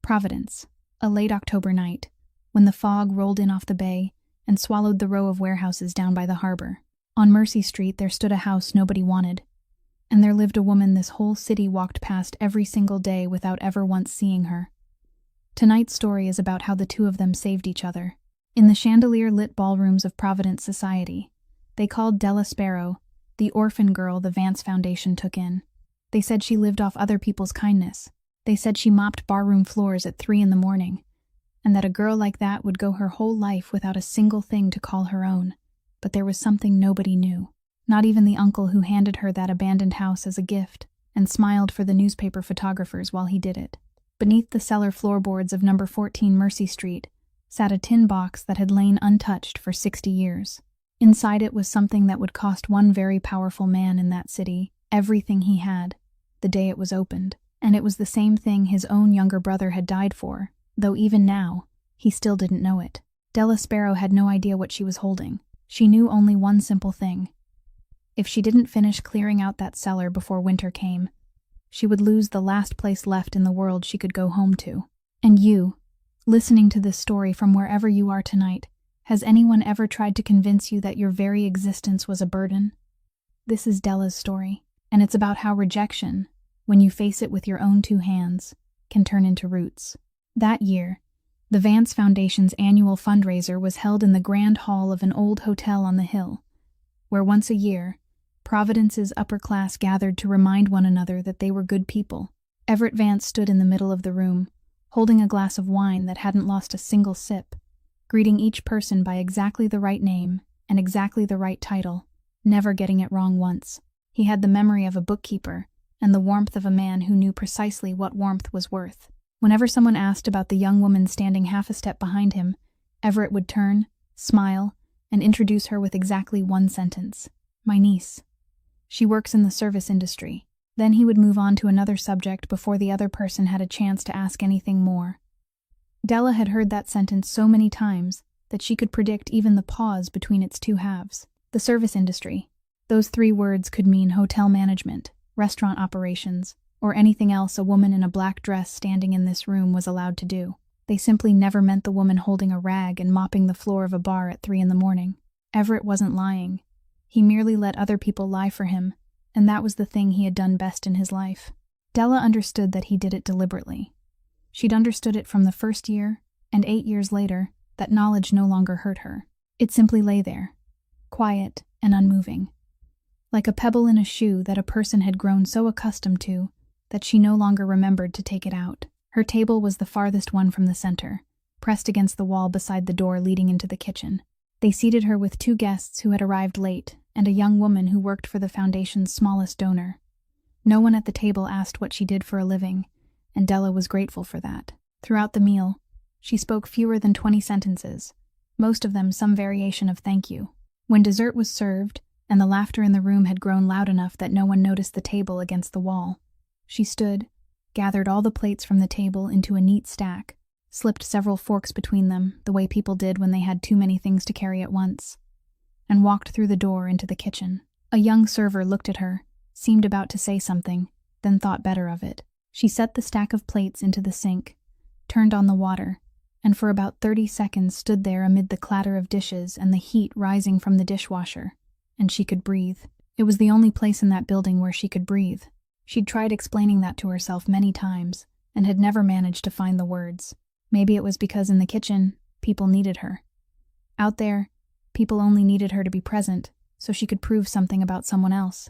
Providence, a late October night, when the fog rolled in off the bay and swallowed the row of warehouses down by the harbor. On Mercy Street there stood a house nobody wanted, and there lived a woman this whole city walked past every single day without ever once seeing her. Tonight's story is about how the two of them saved each other. In the chandelier-lit ballrooms of Providence society, they called Della Sparrow the orphan girl the Vance Foundation took in. They said she lived off other people's kindness. They said she mopped barroom floors at 3 a.m, and that a girl like that would go her whole life without a single thing to call her own. But there was something nobody knew. Not even the uncle who handed her that abandoned house as a gift and smiled for the newspaper photographers while he did it. Beneath the cellar floorboards of number 14 Mercy Street sat a tin box that had lain untouched for 60 years. Inside it was something that would cost one very powerful man in that city everything he had, the day it was opened. And it was the same thing his own younger brother had died for, though even now, he still didn't know it. Della Sparrow had no idea what she was holding. She knew only one simple thing. If she didn't finish clearing out that cellar before winter came, she would lose the last place left in the world she could go home to. And you, listening to this story from wherever you are tonight, has anyone ever tried to convince you that your very existence was a burden? This is Della's story, and it's about how rejection, when you face it with your own 2 hands, can turn into roots. That year, the Vance Foundation's annual fundraiser was held in the grand hall of an old hotel on the hill, where once a year, Providence's upper class gathered to remind one another that they were good people. Everett Vance stood in the middle of the room, holding a glass of wine that hadn't lost a single sip, greeting each person by exactly the right name and exactly the right title, never getting it wrong once. He had the memory of a bookkeeper and the warmth of a man who knew precisely what warmth was worth. Whenever someone asked about the young woman standing half a step behind him, Everett would turn, smile, and introduce her with exactly one sentence. My niece. She works in the service industry. Then he would move on to another subject before the other person had a chance to ask anything more. Della had heard that sentence so many times that she could predict even the pause between its 2 halves. The service industry. Those 3 words could mean hotel management, restaurant operations, or anything else a woman in a black dress standing in this room was allowed to do. They simply never meant the woman holding a rag and mopping the floor of a bar at 3 a.m. Everett wasn't lying. He merely let other people lie for him, and that was the thing he had done best in his life. Della understood that he did it deliberately. She'd understood it from the first year, and 8 years later, that knowledge no longer hurt her. It simply lay there, quiet and unmoving, like a pebble in a shoe that a person had grown so accustomed to that she no longer remembered to take it out. Her table was the farthest one from the center, pressed against the wall beside the door leading into the kitchen. They seated her with 2 guests who had arrived late and a young woman who worked for the foundation's smallest donor. No one at the table asked what she did for a living, and Della was grateful for that. Throughout the meal, she spoke fewer than 20 sentences, most of them some variation of thank you. When dessert was served, and the laughter in the room had grown loud enough that no one noticed the table against the wall, she stood, gathered all the plates from the table into a neat stack, slipped several forks between them, the way people did when they had too many things to carry at once, and walked through the door into the kitchen. A young server looked at her, seemed about to say something, then thought better of it. She set the stack of plates into the sink, turned on the water, and for about 30 seconds stood there amid the clatter of dishes and the heat rising from the dishwasher, and she could breathe. It was the only place in that building where she could breathe. She'd tried explaining that to herself many times, and had never managed to find the words. Maybe it was because in the kitchen, people needed her. Out there, people only needed her to be present, so she could prove something about someone else.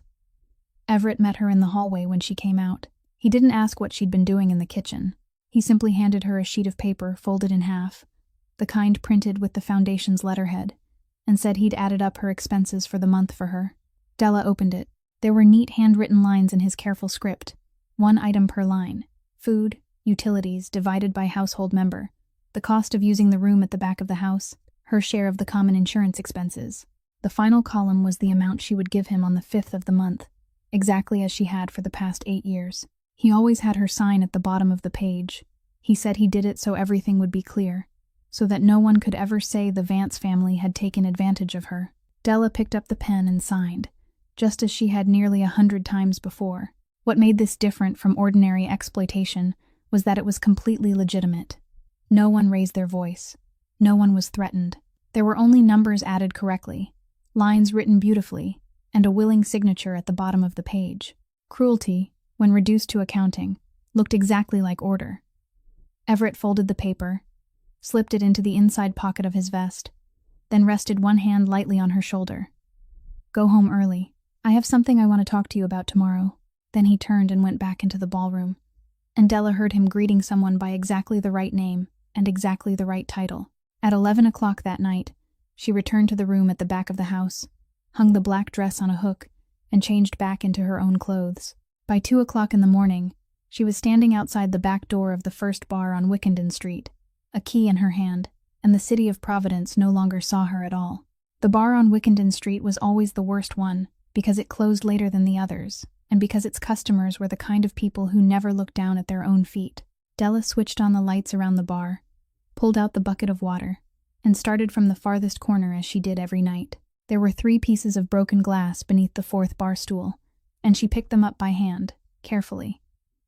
Everett met her in the hallway when she came out. He didn't ask what she'd been doing in the kitchen. He simply handed her a sheet of paper folded in half, the kind printed with the foundation's letterhead, and said he'd added up her expenses for the month for her. Della opened it. There were neat handwritten lines in his careful script, 1 item per line: food, utilities divided by household member, the cost of using the room at the back of the house, her share of the common insurance expenses. The final column was the amount she would give him on the 5th of the month, exactly as she had for the past 8 years. He always had her sign at the bottom of the page. He said he did it so everything would be clear, so that no one could ever say the Vance family had taken advantage of her. Della picked up the pen and signed, just as she had nearly 100 times before. What made this different from ordinary exploitation was that it was completely legitimate. No one raised their voice. No one was threatened. There were only numbers added correctly, lines written beautifully, and a willing signature at the bottom of the page. Cruelty, when reduced to accounting, looked exactly like order. Everett folded the paper, slipped it into the inside pocket of his vest, then rested one hand lightly on her shoulder. "Go home early. I have something I want to talk to you about tomorrow." Then he turned and went back into the ballroom, and Della heard him greeting someone by exactly the right name and exactly the right title. At 11 o'clock that night, she returned to the room at the back of the house, hung the black dress on a hook, and changed back into her own clothes. By 2 o'clock in the morning, she was standing outside the back door of the first bar on Wickenden Street, a key in her hand, and the city of Providence no longer saw her at all. The bar on Wickenden Street was always the worst one, because it closed later than the others, and because its customers were the kind of people who never looked down at their own feet. Della switched on the lights around the bar, pulled out the bucket of water, and started from the farthest corner as she did every night. There were 3 pieces of broken glass beneath the 4th bar stool, and she picked them up by hand, carefully,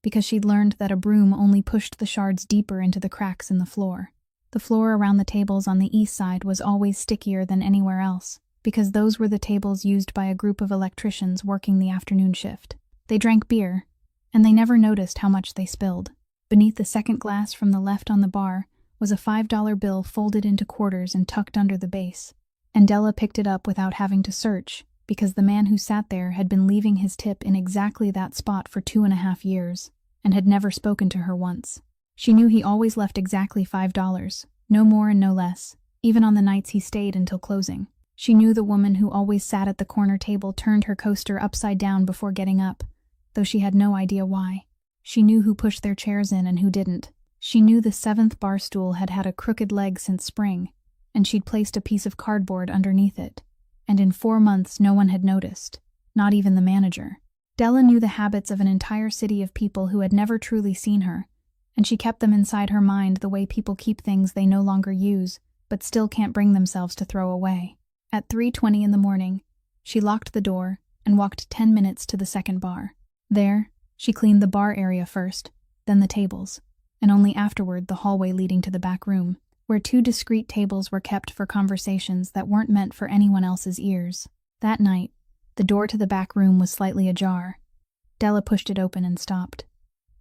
because she'd learned that a broom only pushed the shards deeper into the cracks in the floor. The floor around the tables on the east side was always stickier than anywhere else, because those were the tables used by a group of electricians working the afternoon shift. They drank beer, and they never noticed how much they spilled. Beneath the second glass from the left on the bar was a $5 bill folded into quarters and tucked under the base, and Della picked it up without having to search, because the man who sat there had been leaving his tip in exactly that spot for 2.5 years, and had never spoken to her once. She knew he always left exactly $5, no more and no less, even on the nights he stayed until closing. She knew the woman who always sat at the corner table turned her coaster upside down before getting up, though she had no idea why. She knew who pushed their chairs in and who didn't. She knew the 7th bar stool had had a crooked leg since spring, and she'd placed a piece of cardboard underneath it, and in 4 months no one had noticed, not even the manager. Della knew the habits of an entire city of people who had never truly seen her, and she kept them inside her mind the way people keep things they no longer use, but still can't bring themselves to throw away. At 3:20 in the morning, she locked the door and walked 10 minutes to the second bar. There, she cleaned the bar area first, then the tables, and only afterward the hallway leading to the back room, where 2 discreet tables were kept for conversations that weren't meant for anyone else's ears. That night, the door to the back room was slightly ajar. Della pushed it open and stopped.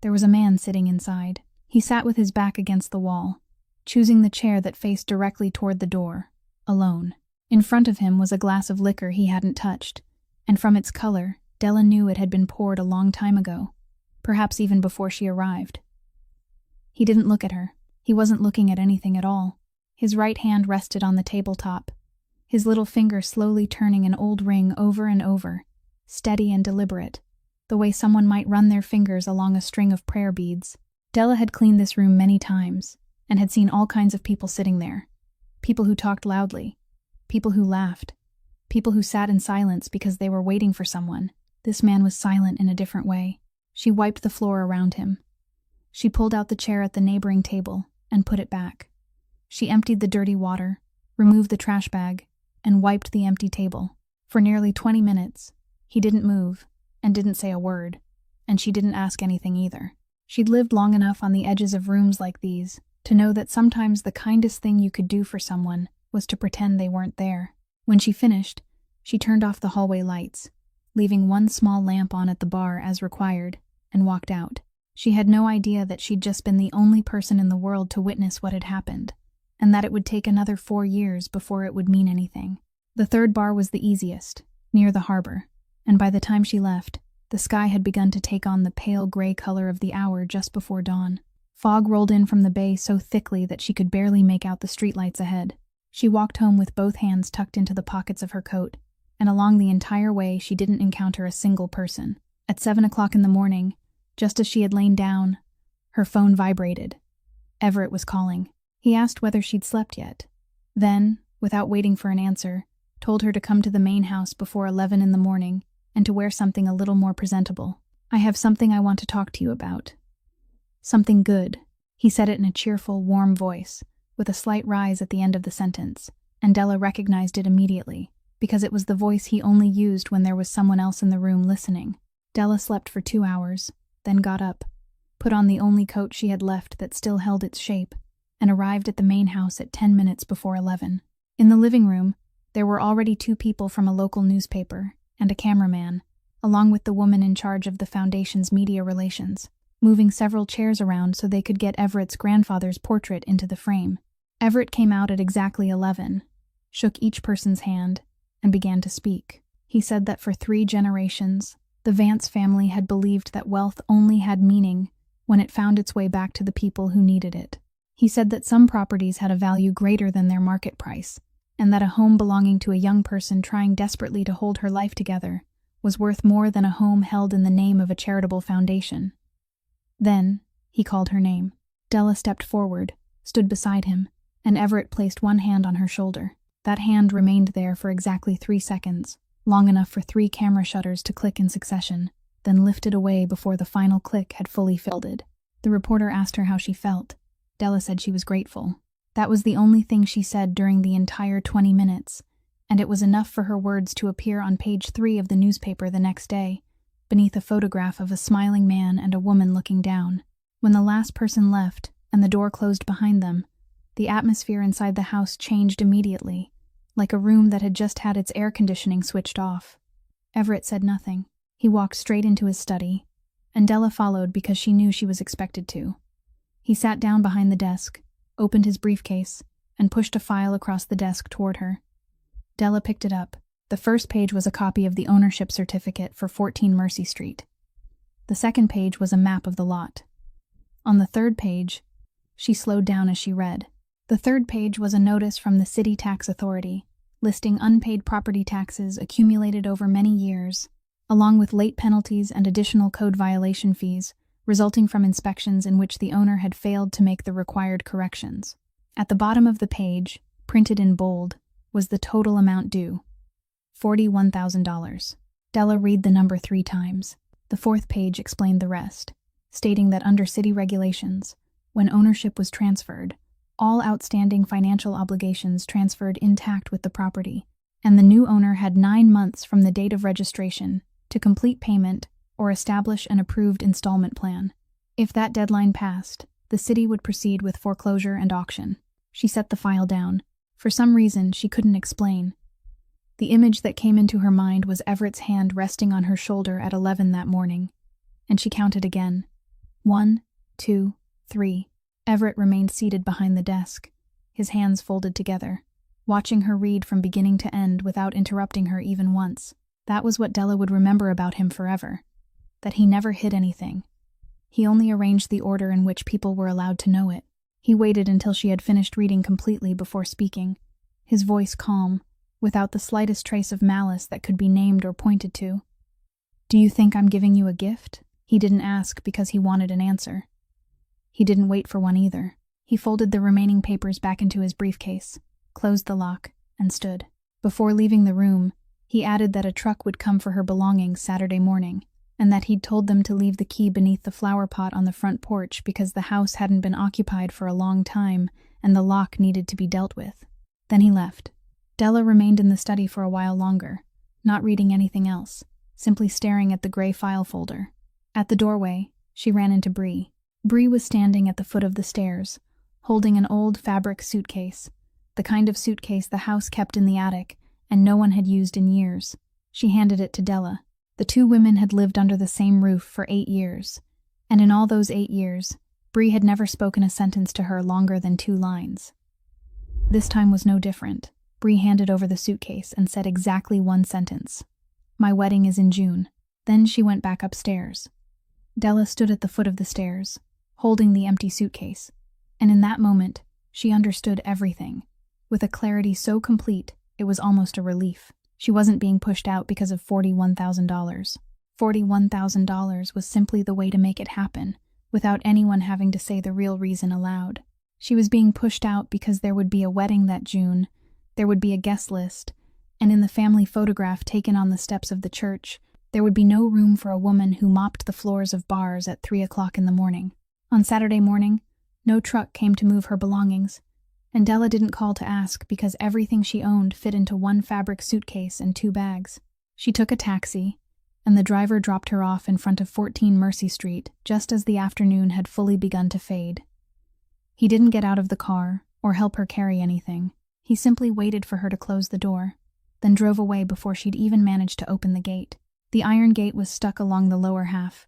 There was a man sitting inside. He sat with his back against the wall, choosing the chair that faced directly toward the door, alone. In front of him was a glass of liquor he hadn't touched, and from its color, Della knew it had been poured a long time ago, perhaps even before she arrived. He didn't look at her. He wasn't looking at anything at all. His right hand rested on the tabletop, his little finger slowly turning an old ring over and over, steady and deliberate, the way someone might run their fingers along a string of prayer beads. Della had cleaned this room many times, and had seen all kinds of people sitting there. People who talked loudly, people who laughed, people who sat in silence because they were waiting for someone. This man was silent in a different way. She wiped the floor around him. She pulled out the chair at the neighboring table and put it back. She emptied the dirty water, removed the trash bag, and wiped the empty table. For nearly 20 minutes, he didn't move and didn't say a word, and she didn't ask anything either. She'd lived long enough on the edges of rooms like these to know that sometimes the kindest thing you could do for someone was to pretend they weren't there. When she finished, she turned off the hallway lights, leaving one small lamp on at the bar as required, and walked out. She had no idea that she'd just been the only person in the world to witness what had happened, and that it would take another 4 years before it would mean anything. The third bar was the easiest, near the harbor, and by the time she left, the sky had begun to take on the pale gray color of the hour just before dawn. Fog rolled in from the bay so thickly that she could barely make out the streetlights ahead. She walked home with both hands tucked into the pockets of her coat, and along the entire way she didn't encounter a single person. At 7 o'clock in the morning, just as she had lain down, her phone vibrated. Everett was calling. He asked whether she'd slept yet. Then, without waiting for an answer, told her to come to the main house before 11 in the morning and to wear something a little more presentable. "I have something I want to talk to you about. Something good." He said it in a cheerful, warm voice, with a slight rise at the end of the sentence, and Della recognized it immediately, because it was the voice he only used when there was someone else in the room listening. Della slept for 2 hours, then got up, put on the only coat she had left that still held its shape, and arrived at the main house at 10 minutes before 11. In the living room, there were already 2 people from a local newspaper and a cameraman, along with the woman in charge of the foundation's media relations, moving several chairs around so they could get Everett's grandfather's portrait into the frame. Everett came out at exactly 11, shook each person's hand, and began to speak. He said that for 3 generations, the Vance family had believed that wealth only had meaning when it found its way back to the people who needed it. He said that some properties had a value greater than their market price, and that a home belonging to a young person trying desperately to hold her life together was worth more than a home held in the name of a charitable foundation. Then, he called her name. Della stepped forward, stood beside him, and Everett placed one hand on her shoulder. That hand remained there for exactly 3 seconds, long enough for 3 camera shutters to click in succession, then lifted away before the final click had fully filled. The reporter asked her how she felt. Della said she was grateful. That was the only thing she said during the entire 20 minutes, and it was enough for her words to appear on page 3 of the newspaper the next day, beneath a photograph of a smiling man and a woman looking down. When the last person left and the door closed behind them, the atmosphere inside the house changed immediately, like a room that had just had its air conditioning switched off. Everett said nothing. He walked straight into his study, and Della followed because she knew she was expected to. He sat down behind the desk, opened his briefcase, and pushed a file across the desk toward her. Della picked it up. The first page was a copy of the ownership certificate for 14 Mercy Street. The second page was a map of the lot. On the third page, she slowed down as she read. The third page was a notice from the City Tax Authority, listing unpaid property taxes accumulated over many years, along with late penalties and additional code violation fees resulting from inspections in which the owner had failed to make the required corrections. At the bottom of the page, printed in bold, was the total amount due, $41,000. Della read the number 3 times. The 4th page explained the rest, stating that under city regulations, when ownership was transferred, all outstanding financial obligations transferred intact with the property, and the new owner had 9 months from the date of registration to complete payment or establish an approved installment plan. If that deadline passed, the city would proceed with foreclosure and auction. She set the file down. For some reason, she couldn't explain. The image that came into her mind was Everett's hand resting on her shoulder at 11 that morning, and she counted again. 1, 2, 3. Everett remained seated behind the desk, his hands folded together, watching her read from beginning to end without interrupting her even once. That was what Della would remember about him forever, that he never hid anything. He only arranged the order in which people were allowed to know it. He waited until she had finished reading completely before speaking, his voice calm, without the slightest trace of malice that could be named or pointed to. "Do you think I'm giving you a gift?" He didn't ask because he wanted an answer. He didn't wait for one either. He folded the remaining papers back into his briefcase, closed the lock, and stood. Before leaving the room, he added that a truck would come for her belongings Saturday morning, and that he'd told them to leave the key beneath the flower pot on the front porch because the house hadn't been occupied for a long time and the lock needed to be dealt with. Then he left. Della remained in the study for a while longer, not reading anything else, simply staring at the gray file folder. At the doorway, she ran into Bree. Bree was standing at the foot of the stairs, holding an old fabric suitcase, the kind of suitcase the house kept in the attic and no one had used in years. She handed it to Della. The 2 women had lived under the same roof for 8 years, and in all those 8 years, Bree had never spoken a sentence to her longer than 2 lines. This time was no different. Bree handed over the suitcase and said exactly 1 sentence. "My wedding is in June." Then she went back upstairs. Della stood at the foot of the stairs, holding the empty suitcase, and in that moment, she understood everything, with a clarity so complete it was almost a relief. She wasn't being pushed out because of $41,000. $41,000 was simply the way to make it happen, without anyone having to say the real reason aloud. She was being pushed out because there would be a wedding that June, there would be a guest list, and in the family photograph taken on the steps of the church, there would be no room for a woman who mopped the floors of bars at 3 o'clock in the morning. On Saturday morning, no truck came to move her belongings, and Della didn't call to ask because everything she owned fit into 1 fabric suitcase and 2 bags. She took a taxi, and the driver dropped her off in front of 14 Mercy Street just as the afternoon had fully begun to fade. He didn't get out of the car or help her carry anything. He simply waited for her to close the door, then drove away before she'd even managed to open the gate. The iron gate was stuck along the lower half,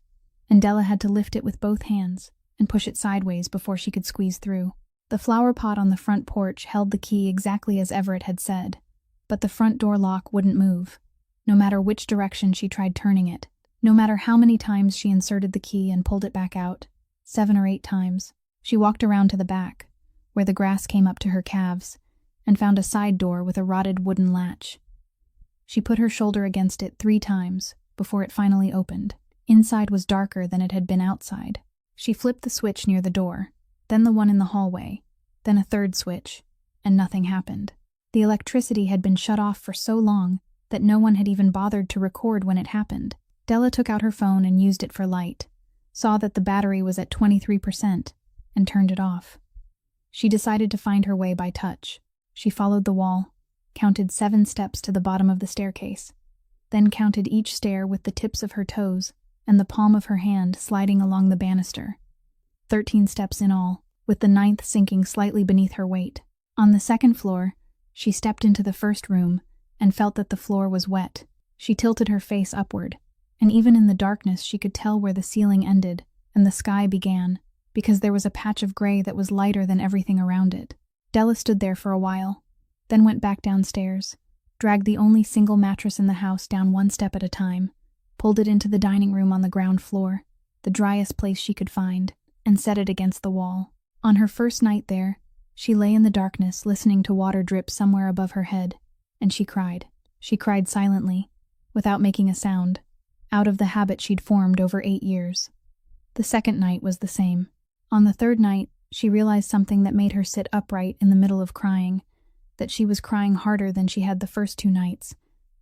and Della had to lift it with both hands and push it sideways before she could squeeze through. The flower pot on the front porch held the key exactly as Everett had said, but the front door lock wouldn't move, no matter which direction she tried turning it, no matter how many times she inserted the key and pulled it back out, 7 or 8 times. She walked around to the back, where the grass came up to her calves, and found a side door with a rotted wooden latch. She put her shoulder against it 3 times before it finally opened. Inside was darker than it had been outside. She flipped the switch near the door, then the one in the hallway, then a third switch, and nothing happened. The electricity had been shut off for so long that no one had even bothered to record when it happened. Della took out her phone and used it for light, saw that the battery was at 23%, and turned it off. She decided to find her way by touch. She followed the wall, counted 7 steps to the bottom of the staircase, then counted each stair with the tips of her toes and the palm of her hand sliding along the banister. 13 steps in all, with the 9th sinking slightly beneath her weight. On the 2nd floor, she stepped into the first room and felt that the floor was wet. She tilted her face upward, and even in the darkness she could tell where the ceiling ended and the sky began, because there was a patch of gray that was lighter than everything around it. Della stood there for a while, then went back downstairs, dragged the only single mattress in the house down 1 step at a time, pulled it into the dining room on the ground floor, the driest place she could find, and set it against the wall. On her first night there, she lay in the darkness listening to water drip somewhere above her head, and she cried. She cried silently, without making a sound, out of the habit she'd formed over 8 years. The second night was the same. On the third night, she realized something that made her sit upright in the middle of crying, that she was crying harder than she had the first 2 nights,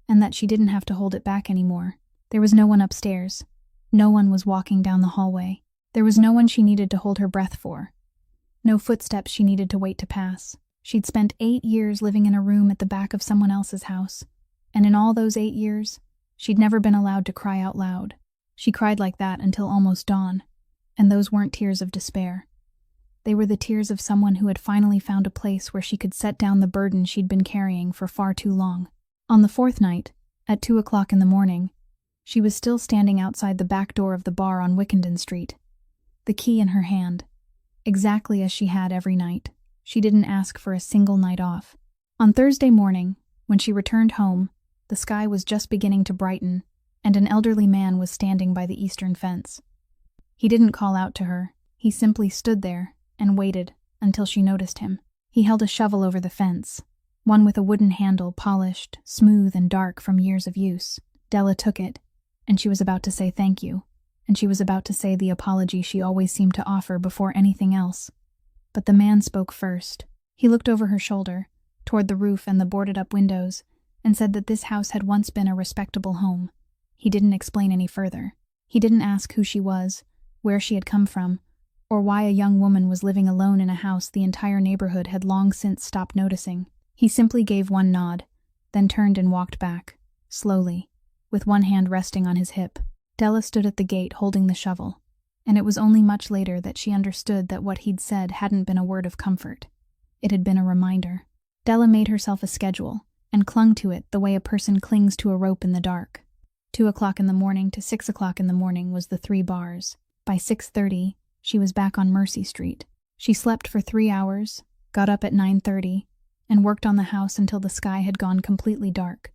and that she didn't have to hold it back anymore. There was no one upstairs. No one was walking down the hallway. There was no one she needed to hold her breath for. No footsteps she needed to wait to pass. She'd spent 8 years living in a room at the back of someone else's house, and in all those 8 years, she'd never been allowed to cry out loud. She cried like that until almost dawn, and those weren't tears of despair. They were the tears of someone who had finally found a place where she could set down the burden she'd been carrying for far too long. On the 4th night, at 2 o'clock in the morning, she was still standing outside the back door of the bar on Wickenden Street, the key in her hand, exactly as she had every night. She didn't ask for a single night off. On Thursday morning, when she returned home, the sky was just beginning to brighten, and an elderly man was standing by the eastern fence. He didn't call out to her. He simply stood there and waited until she noticed him. He held a shovel over the fence, one with a wooden handle, polished, smooth, and dark from years of use. Della took it, and she was about to say thank you, and she was about to say the apology she always seemed to offer before anything else. But the man spoke first. He looked over her shoulder, toward the roof and the boarded-up windows, and said that this house had once been a respectable home. He didn't explain any further. He didn't ask who she was, where she had come from, or why a young woman was living alone in a house the entire neighborhood had long since stopped noticing. He simply gave one nod, then turned and walked back, slowly, with one hand resting on his hip. Della stood at the gate holding the shovel, and it was only much later that she understood that what he'd said hadn't been a word of comfort. It had been a reminder. Della made herself a schedule, and clung to it the way a person clings to a rope in the dark. 2 o'clock in the morning to 6 o'clock in the morning was the 3 bars. By 6:30, she was back on Mercy Street. She slept for 3 hours, got up at 9:30, and worked on the house until the sky had gone completely dark,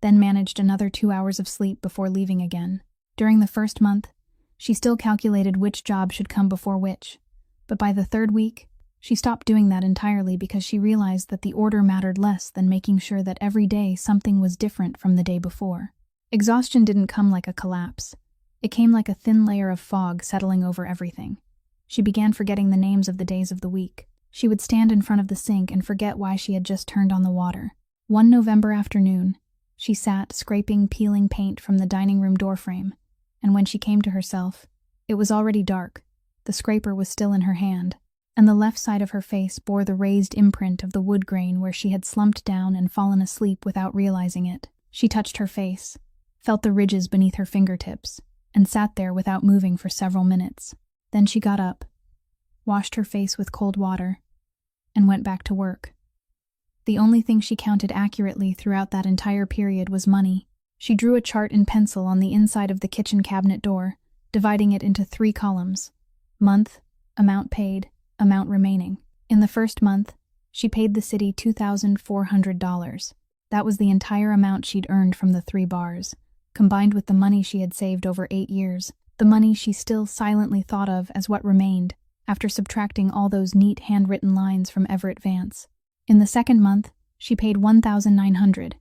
then managed another 2 hours of sleep before leaving again. During the first month, she still calculated which job should come before which, but by the 3rd week, she stopped doing that entirely because she realized that the order mattered less than making sure that every day something was different from the day before. Exhaustion didn't come like a collapse. It came like a thin layer of fog settling over everything. She began forgetting the names of the days of the week. She would stand in front of the sink and forget why she had just turned on the water. One November afternoon, she sat scraping peeling paint from the dining room doorframe, and when she came to herself, it was already dark. The scraper was still in her hand, and the left side of her face bore the raised imprint of the wood grain where she had slumped down and fallen asleep without realizing it. She touched her face, felt the ridges beneath her fingertips, and sat there without moving for several minutes. Then she got up, washed her face with cold water, and went back to work. The only thing she counted accurately throughout that entire period was money. She drew a chart in pencil on the inside of the kitchen cabinet door, dividing it into 3 columns: month, amount paid, amount remaining. In the first month, she paid the city $2,400. That was the entire amount she'd earned from the 3 bars, combined with the money she had saved over 8 years, the money she still silently thought of as what remained after subtracting all those neat handwritten lines from Everett Vance. In the second month, she paid $1,900,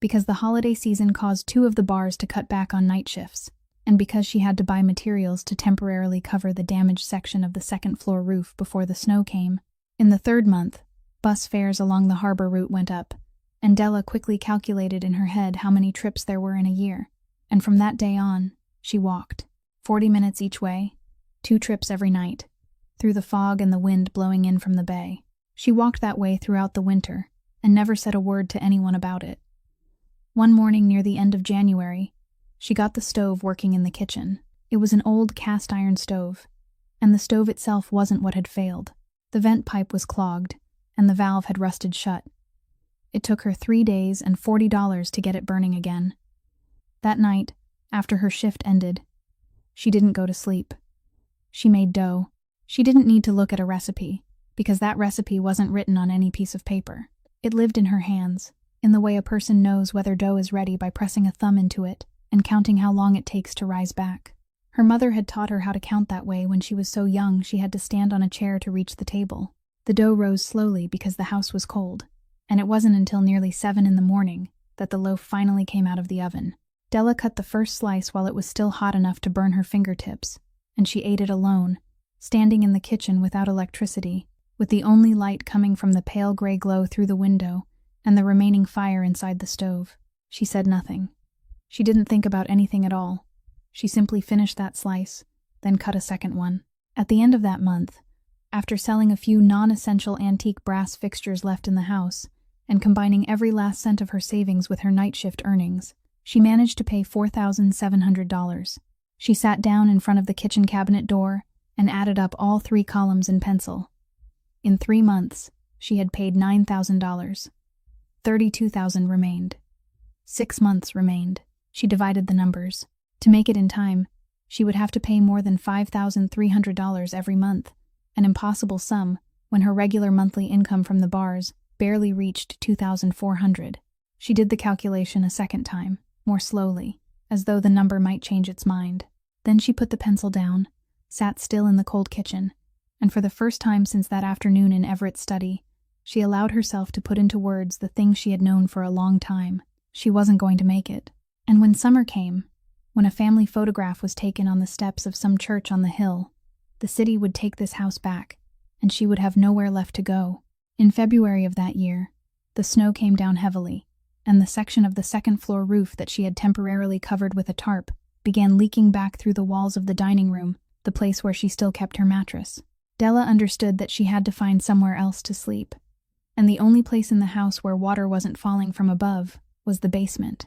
because the holiday season caused 2 of the bars to cut back on night shifts, and because she had to buy materials to temporarily cover the damaged section of the second-floor roof before the snow came. In the third month, bus fares along the harbor route went up, and Della quickly calculated in her head how many trips there were in a year, and from that day on, she walked. 40 minutes each way, 2 trips every night, through the fog and the wind blowing in from the bay. She walked that way throughout the winter, and never said a word to anyone about it. One morning near the end of January, she got the stove working in the kitchen. It was an old cast-iron stove, and the stove itself wasn't what had failed. The vent pipe was clogged, and the valve had rusted shut. It took her 3 days and $40 to get it burning again. That night, after her shift ended, she didn't go to sleep. She made dough. She didn't need to look at a recipe, because that recipe wasn't written on any piece of paper. It lived in her hands, in the way a person knows whether dough is ready by pressing a thumb into it and counting how long it takes to rise back. Her mother had taught her how to count that way when she was so young she had to stand on a chair to reach the table. The dough rose slowly because the house was cold, and it wasn't until nearly 7 in the morning that the loaf finally came out of the oven. Della cut the first slice while it was still hot enough to burn her fingertips, and she ate it alone, standing in the kitchen without electricity, with the only light coming from the pale gray glow through the window and the remaining fire inside the stove. She said nothing. She didn't think about anything at all. She simply finished that slice, then cut a second one. At the end of that month, after selling a few non-essential antique brass fixtures left in the house, and combining every last cent of her savings with her night shift earnings, she managed to pay $4,700. She sat down in front of the kitchen cabinet door and added up all 3 columns in pencil. In 3 months, she had paid $9,000. $32,000 remained. 6 months remained. She divided the numbers. To make it in time, she would have to pay more than $5,300 every month, an impossible sum when her regular monthly income from the bars barely reached $2,400. She did the calculation a second time, more slowly, as though the number might change its mind. Then she put the pencil down, sat still in the cold kitchen, and for the first time since that afternoon in Everett's study, she allowed herself to put into words the things she had known for a long time. She wasn't going to make it. And when summer came, when a family photograph was taken on the steps of some church on the hill, the city would take this house back, and she would have nowhere left to go. In February of that year, the snow came down heavily, and the section of the second-floor roof that she had temporarily covered with a tarp began leaking back through the walls of the dining room, the place where she still kept her mattress. Della understood that she had to find somewhere else to sleep, and the only place in the house where water wasn't falling from above was the basement.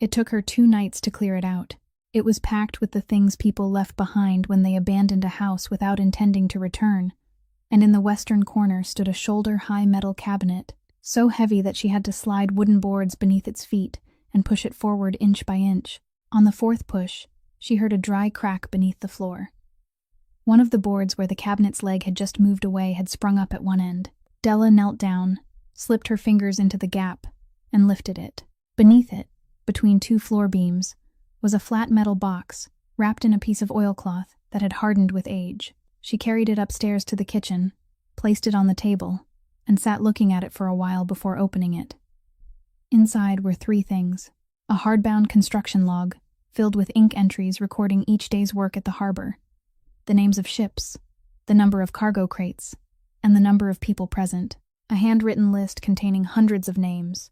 It took her 2 nights to clear it out. It was packed with the things people left behind when they abandoned a house without intending to return, and in the western corner stood a shoulder-high metal cabinet, so heavy that she had to slide wooden boards beneath its feet and push it forward inch by inch. On the 4th push, she heard a dry crack beneath the floor. One of the boards where the cabinet's leg had just moved away had sprung up at one end. Della knelt down, slipped her fingers into the gap, and lifted it. Beneath it, between 2 floor beams, was a flat metal box, wrapped in a piece of oilcloth that had hardened with age. She carried it upstairs to the kitchen, placed it on the table, and sat looking at it for a while before opening it. Inside were 3 things: a hardbound construction log, filled with ink entries recording each day's work at the harbor, the names of ships, the number of cargo crates, and the number of people present, a handwritten list containing hundreds of names,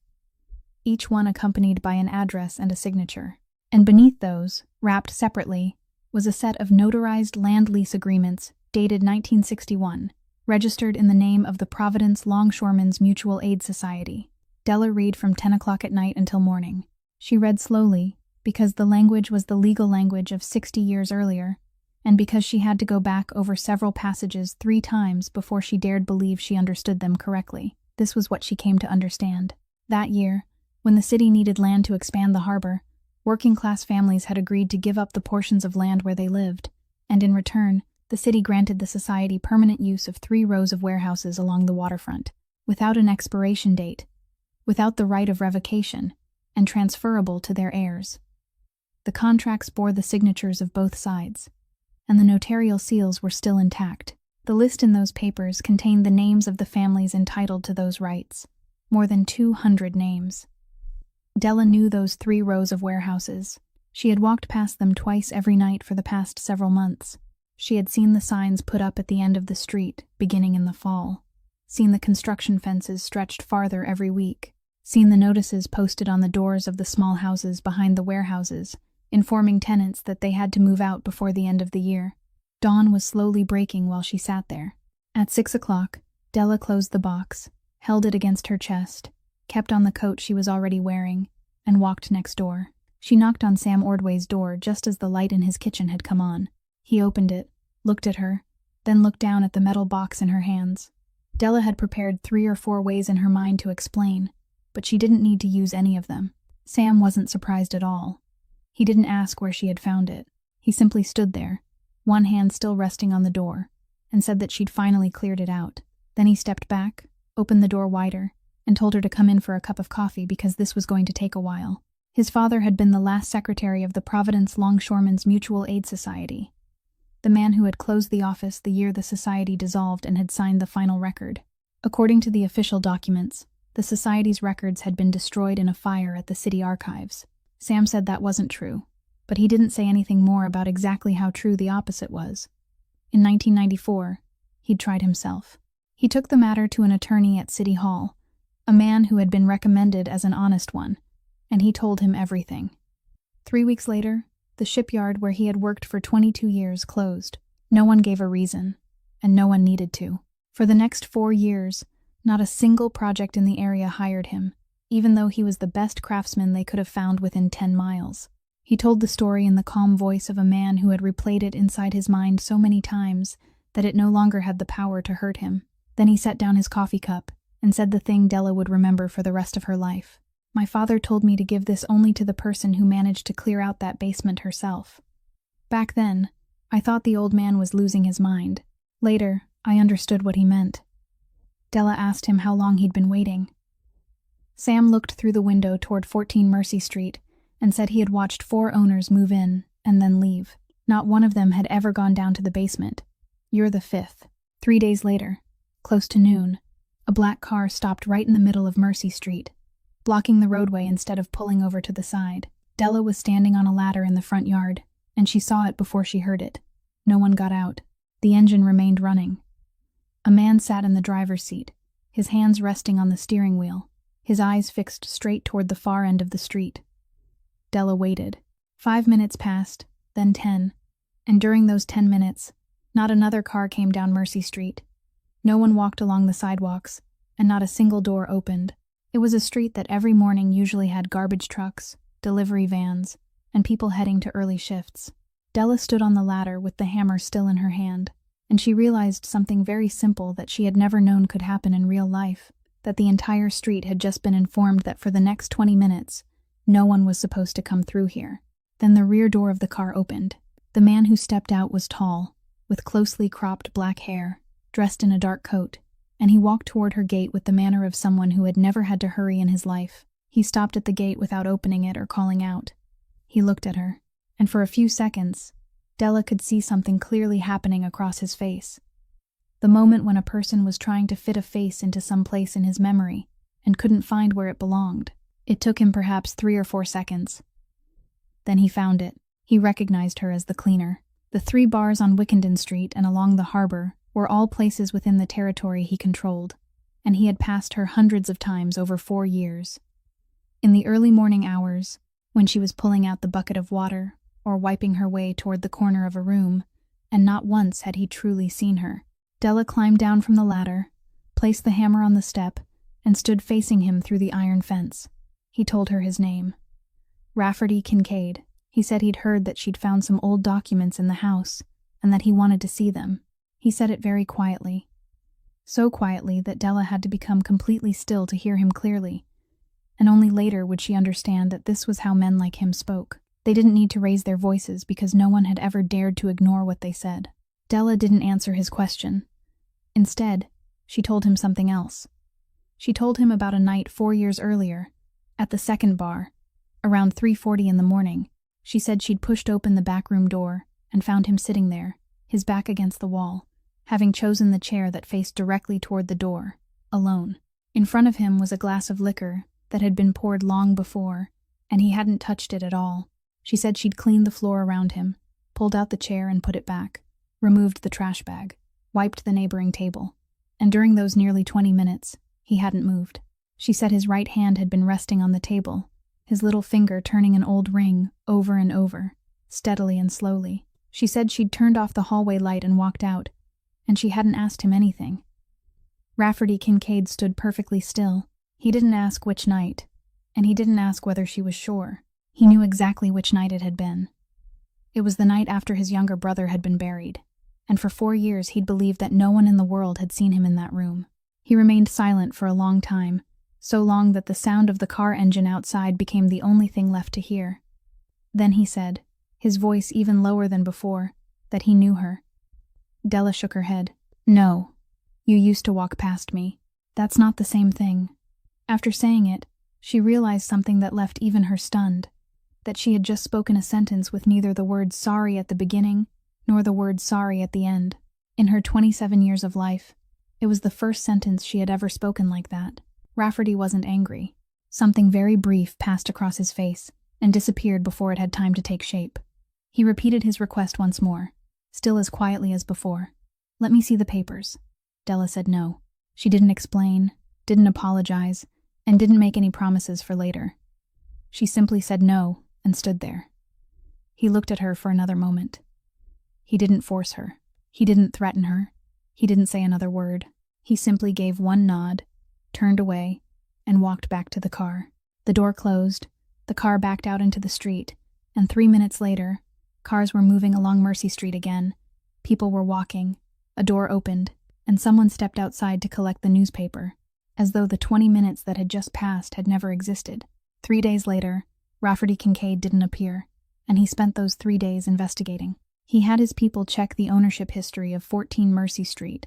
each one accompanied by an address and a signature. And beneath those, wrapped separately, was a set of notarized land lease agreements dated 1961, registered in the name of the Providence Longshoremen's Mutual Aid Society. Della read from 10 o'clock at night until morning. She read slowly, because the language was the legal language of 60 years earlier, and because she had to go back over several passages 3 times before she dared believe she understood them correctly. This was what she came to understand. That year, when the city needed land to expand the harbor, working-class families had agreed to give up the portions of land where they lived, and in return, the city granted the society permanent use of 3 rows of warehouses along the waterfront, without an expiration date, without the right of revocation, and transferable to their heirs. The contracts bore the signatures of both sides, and the notarial seals were still intact. The list in those papers contained the names of the families entitled to those rights, more than 200 names. Della knew those 3 rows of warehouses. She had walked past them twice every night for the past several months. She had seen the signs put up at the end of the street, beginning in the fall, seen the construction fences stretched farther every week, seen the notices posted on the doors of the small houses behind the warehouses, informing tenants that they had to move out before the end of the year. Dawn was slowly breaking while she sat there. At 6 o'clock, Della closed the box, held it against her chest, kept on the coat she was already wearing, and walked next door. She knocked on Sam Ordway's door just as the light in his kitchen had come on. He opened it, looked at her, then looked down at the metal box in her hands. Della had prepared 3 or 4 ways in her mind to explain, but she didn't need to use any of them. Sam wasn't surprised at all. He didn't ask where she had found it. He simply stood there, one hand still resting on the door, and said that she'd finally cleared it out. Then he stepped back, opened the door wider, and told her to come in for a cup of coffee because this was going to take a while. His father had been the last secretary of the Providence Longshoremen's Mutual Aid Society, the man who had closed the office the year the society dissolved and had signed the final record. According to the official documents, the society's records had been destroyed in a fire at the city archives. Sam said that wasn't true, but he didn't say anything more about exactly how true the opposite was. In 1994, he'd tried himself. He took the matter to an attorney at City Hall, a man who had been recommended as an honest one, and he told him everything. 3 weeks later, the shipyard where he had worked for 22 years closed. No one gave a reason, and no one needed to. For the next 4 years, not a single project in the area hired him, even though he was the best craftsman they could have found within 10 miles. He told the story in the calm voice of a man who had replayed it inside his mind so many times that it no longer had the power to hurt him. Then he set down his coffee cup and said the thing Della would remember for the rest of her life. "My father told me to give this only to the person who managed to clear out that basement herself. Back then, I thought the old man was losing his mind. Later, I understood what he meant." Della asked him how long he'd been waiting. Sam looked through the window toward 14 Mercy Street and said he had watched 4 owners move in and then leave. Not one of them had ever gone down to the basement. "You're the 5th. 3 days later, close to noon, a black car stopped right in the middle of Mercy Street, blocking the roadway instead of pulling over to the side. Della was standing on a ladder in the front yard, and she saw it before she heard it. No one got out. The engine remained running. A man sat in the driver's seat, his hands resting on the steering wheel, his eyes fixed straight toward the far end of the street. Della waited. 5 minutes passed, then 10, and during those 10 minutes, not another car came down Mercy Street. No one walked along the sidewalks, and not a single door opened. It was a street that every morning usually had garbage trucks, delivery vans, and people heading to early shifts. Della stood on the ladder with the hammer still in her hand, and she realized something very simple that she had never known could happen in real life, that the entire street had just been informed that for the next 20 minutes, no one was supposed to come through here. Then the rear door of the car opened. The man who stepped out was tall, with closely cropped black hair, dressed in a dark coat, and he walked toward her gate with the manner of someone who had never had to hurry in his life. He stopped at the gate without opening it or calling out. He looked at her, and for a few seconds, Della could see something clearly happening across his face. The moment when a person was trying to fit a face into some place in his memory and couldn't find where it belonged. It took him perhaps 3 or 4 seconds. Then he found it. He recognized her as the cleaner. The 3 bars on Wickenden Street and along the harbor were all places within the territory he controlled, and he had passed her hundreds of times over 4 years. In the early morning hours, when she was pulling out the bucket of water or wiping her way toward the corner of a room, and not once had he truly seen her. Della climbed down from the ladder, placed the hammer on the step, and stood facing him through the iron fence. He told her his name. Rafferty Kincaid. He said he'd heard that she'd found some old documents in the house, and that he wanted to see them. He said it very quietly. So quietly that Della had to become completely still to hear him clearly, and only later would she understand that this was how men like him spoke. They didn't need to raise their voices because no one had ever dared to ignore what they said. Della didn't answer his question. Instead, she told him something else. She told him about a night 4 years earlier, at the second bar, around 3:40 in the morning. She said she'd pushed open the back room door and found him sitting there, his back against the wall, having chosen the chair that faced directly toward the door, alone. In front of him was a glass of liquor that had been poured long before, and he hadn't touched it at all. She said she'd cleaned the floor around him, pulled out the chair and put it back, removed the trash bag, wiped the neighboring table, and during those nearly 20 minutes, he hadn't moved. She said his right hand had been resting on the table, his little finger turning an old ring over and over, steadily and slowly. She said she'd turned off the hallway light and walked out, and she hadn't asked him anything. Rafferty Kincaid stood perfectly still. He didn't ask which night, and he didn't ask whether she was sure. He knew exactly which night it had been. It was the night after his younger brother had been buried, and for 4 years he'd believed that no one in the world had seen him in that room. He remained silent for a long time, so long that the sound of the car engine outside became the only thing left to hear. Then he said, his voice even lower than before, that he knew her. Della shook her head. "No. You used to walk past me. That's not the same thing." After saying it, she realized something that left even her stunned, that she had just spoken a sentence with neither the word sorry at the beginning nor the word sorry at the end. In her 27 years of life, it was the first sentence she had ever spoken like that. Rafferty wasn't angry. Something very brief passed across his face and disappeared before it had time to take shape. He repeated his request once more, still as quietly as before. "Let me see the papers." Della said no. She didn't explain, didn't apologize, and didn't make any promises for later. She simply said no and stood there. He looked at her for another moment. He didn't force her. He didn't threaten her. He didn't say another word. He simply gave one nod, turned away, and walked back to the car. The door closed, the car backed out into the street, and 3 minutes later, cars were moving along Mercy Street again. People were walking. A door opened, and someone stepped outside to collect the newspaper, as though the 20 minutes that had just passed had never existed. 3 days later, Rafferty Kincaid didn't appear, and he spent those 3 days investigating. He had his people check the ownership history of 14 Mercy Street,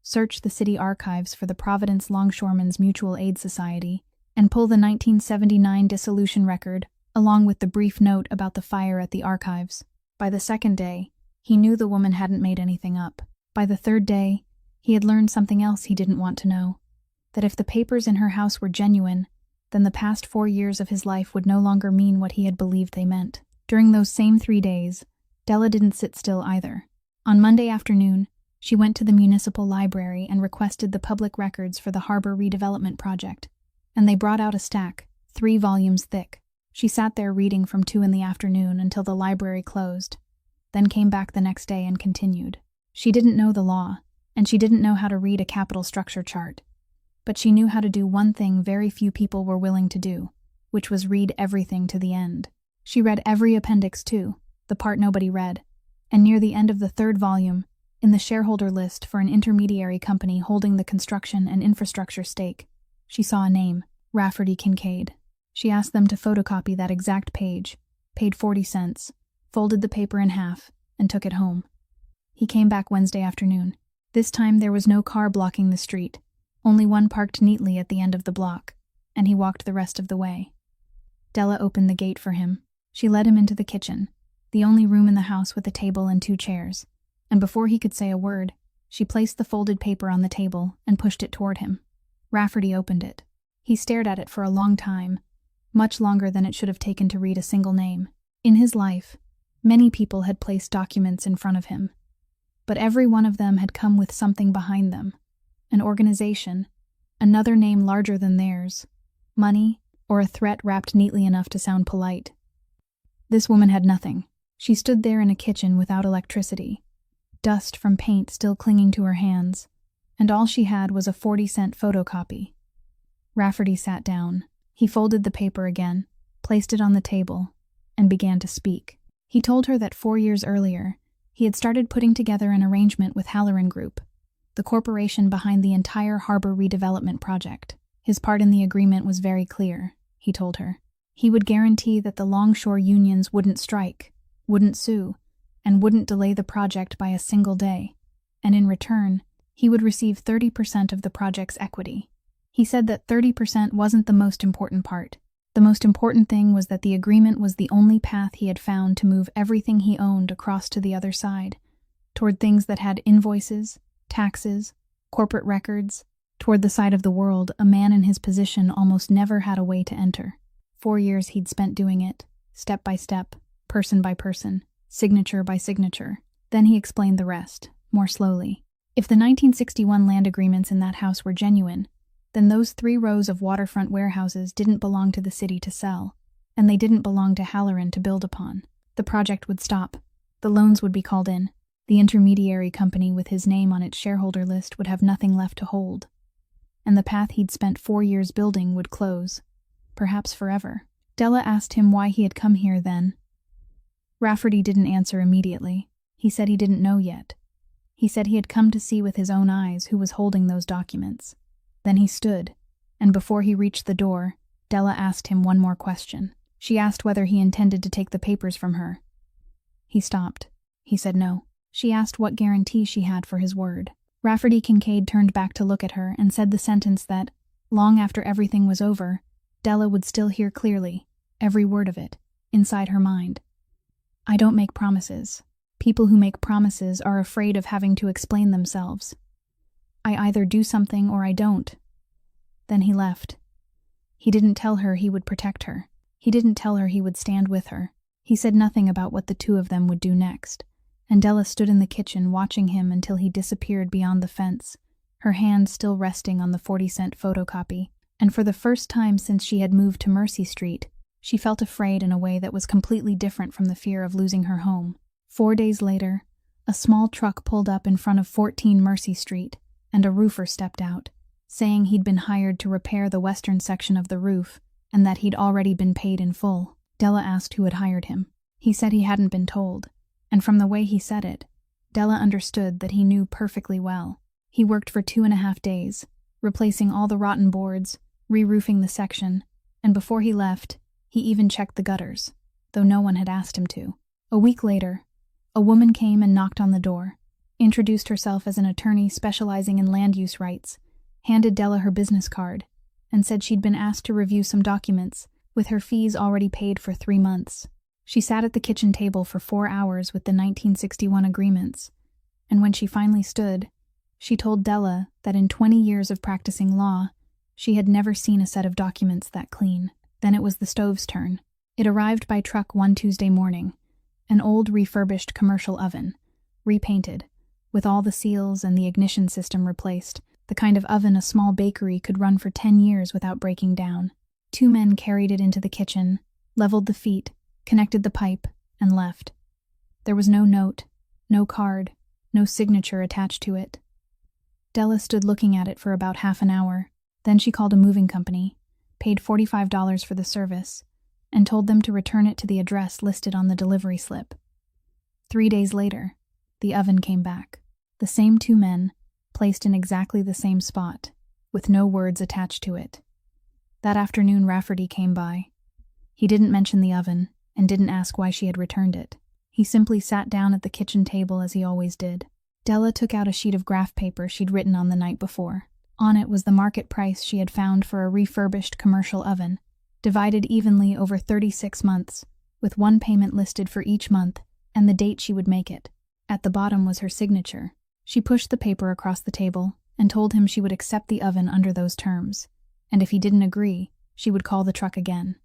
search the city archives for the Providence Longshoremen's Mutual Aid Society, and pull the 1979 dissolution record, along with the brief note about the fire at the archives. By the second day, he knew the woman hadn't made anything up. By the third day, he had learned something else he didn't want to know, that if the papers in her house were genuine, then the past 4 years of his life would no longer mean what he had believed they meant. During those same 3 days, Della didn't sit still either. On Monday afternoon, she went to the municipal library and requested the public records for the harbor redevelopment project, and they brought out a stack, 3 volumes thick. She sat there reading from 2 in the afternoon until the library closed, then came back the next day and continued. She didn't know the law, and she didn't know how to read a capital structure chart, but she knew how to do one thing very few people were willing to do, which was read everything to the end. She read every appendix too, the part nobody read, and near the end of the 3rd volume, in the shareholder list for an intermediary company holding the construction and infrastructure stake, she saw a name, Rafferty Kincaid. She asked them to photocopy that exact page, paid 40 cents, folded the paper in half, and took it home. He came back Wednesday afternoon. This time there was no car blocking the street, only one parked neatly at the end of the block, and he walked the rest of the way. Della opened the gate for him. She led him into the kitchen, the only room in the house with a table and 2 chairs, and before he could say a word, she placed the folded paper on the table and pushed it toward him. Rafferty opened it. He stared at it for a long time, much longer than it should have taken to read a single name. In his life, many people had placed documents in front of him, but every one of them had come with something behind them, an organization, another name larger than theirs, money, or a threat wrapped neatly enough to sound polite. This woman had nothing. She stood there in a kitchen without electricity, dust from paint still clinging to her hands, and all she had was a 40-cent photocopy. Rafferty sat down. He folded the paper again, placed it on the table, and began to speak. He told her that 4 years earlier, he had started putting together an arrangement with Halloran Group, the corporation behind the entire harbor redevelopment project. His part in the agreement was very clear, he told her. He would guarantee that the longshore unions wouldn't strike, wouldn't sue, and wouldn't delay the project by a single day, and in return, he would receive 30% of the project's equity. He said that 30% wasn't the most important part. The most important thing was that the agreement was the only path he had found to move everything he owned across to the other side, toward things that had invoices, taxes, corporate records, toward the side of the world a man in his position almost never had a way to enter. 4 years he'd spent doing it, step by step, person by person, signature by signature. Then he explained the rest, more slowly. If the 1961 land agreements in that house were genuine, then those 3 rows of waterfront warehouses didn't belong to the city to sell, and they didn't belong to Halloran to build upon. The project would stop. The loans would be called in. The intermediary company with his name on its shareholder list would have nothing left to hold. And the path he'd spent 4 years building would close, perhaps forever. Della asked him why he had come here then. Rafferty didn't answer immediately. He said he didn't know yet. He said he had come to see with his own eyes who was holding those documents. Then he stood, and before he reached the door, Della asked him one more question. She asked whether he intended to take the papers from her. He stopped. He said no. She asked what guarantee she had for his word. Rafferty Kincaid turned back to look at her and said the sentence that, long after everything was over, Della would still hear clearly, every word of it, inside her mind. I don't make promises. People who make promises are afraid of having to explain themselves. I either do something or I don't. Then he left. He didn't tell her he would protect her. He didn't tell her he would stand with her. He said nothing about what the 2 of them would do next. And Della stood in the kitchen watching him until he disappeared beyond the fence, her hand still resting on the 40-cent photocopy. And for the first time since she had moved to Mercy Street, she felt afraid in a way that was completely different from the fear of losing her home. 4 days later, a small truck pulled up in front of 14 Mercy Street, and a roofer stepped out, saying he'd been hired to repair the western section of the roof and that he'd already been paid in full. Della asked who had hired him. He said he hadn't been told, and from the way he said it, Della understood that he knew perfectly well. He worked for 2.5 days, replacing all the rotten boards, re-roofing the section, and before he left, he even checked the gutters, though no one had asked him to. A week later, a woman came and knocked on the door, introduced herself as an attorney specializing in land use rights, handed Della her business card, and said she'd been asked to review some documents, with her fees already paid for 3 months. She sat at the kitchen table for 4 hours with the 1961 agreements, and when she finally stood, she told Della that in 20 years of practicing law, she had never seen a set of documents that clean. Then it was the stove's turn. It arrived by truck one Tuesday morning, an old refurbished commercial oven, repainted, with all the seals and the ignition system replaced, the kind of oven a small bakery could run for 10 years without breaking down. 2 men carried it into the kitchen, leveled the feet, connected the pipe, and left. There was no note, no card, no signature attached to it. Della stood looking at it for about half an hour. Then she called a moving company, paid $45 for the service, and told them to return it to the address listed on the delivery slip. 3 days later, the oven came back. The same 2 men, placed in exactly the same spot, with no words attached to it. That afternoon Rafferty came by. He didn't mention the oven, and didn't ask why she had returned it. He simply sat down at the kitchen table as he always did. Della took out a sheet of graph paper she'd written on the night before. On it was the market price she had found for a refurbished commercial oven, divided evenly over 36 months, with 1 payment listed for each month, and the date she would make it. At the bottom was her signature. She pushed the paper across the table, and told him she would accept the oven under those terms, and if he didn't agree, she would call the truck again.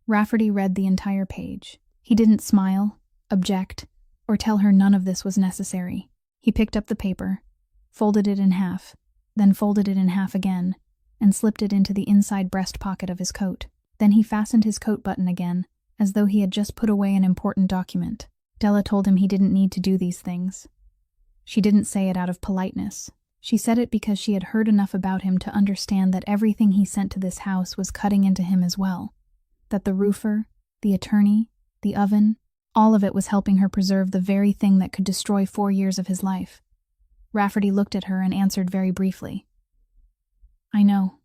Rafferty read the entire page. He didn't smile, object, or tell her none of this was necessary. He picked up the paper, folded it in half, then folded it in half again, and slipped it into the inside breast pocket of his coat. Then he fastened his coat button again, as though he had just put away an important document. Della told him he didn't need to do these things. She didn't say it out of politeness. She said it because she had heard enough about him to understand that everything he sent to this house was cutting into him as well. that the roofer, the attorney, the oven, all of it was helping her preserve the very thing that could destroy 4 years of his life. Rafferty looked at her and answered very briefly. I know.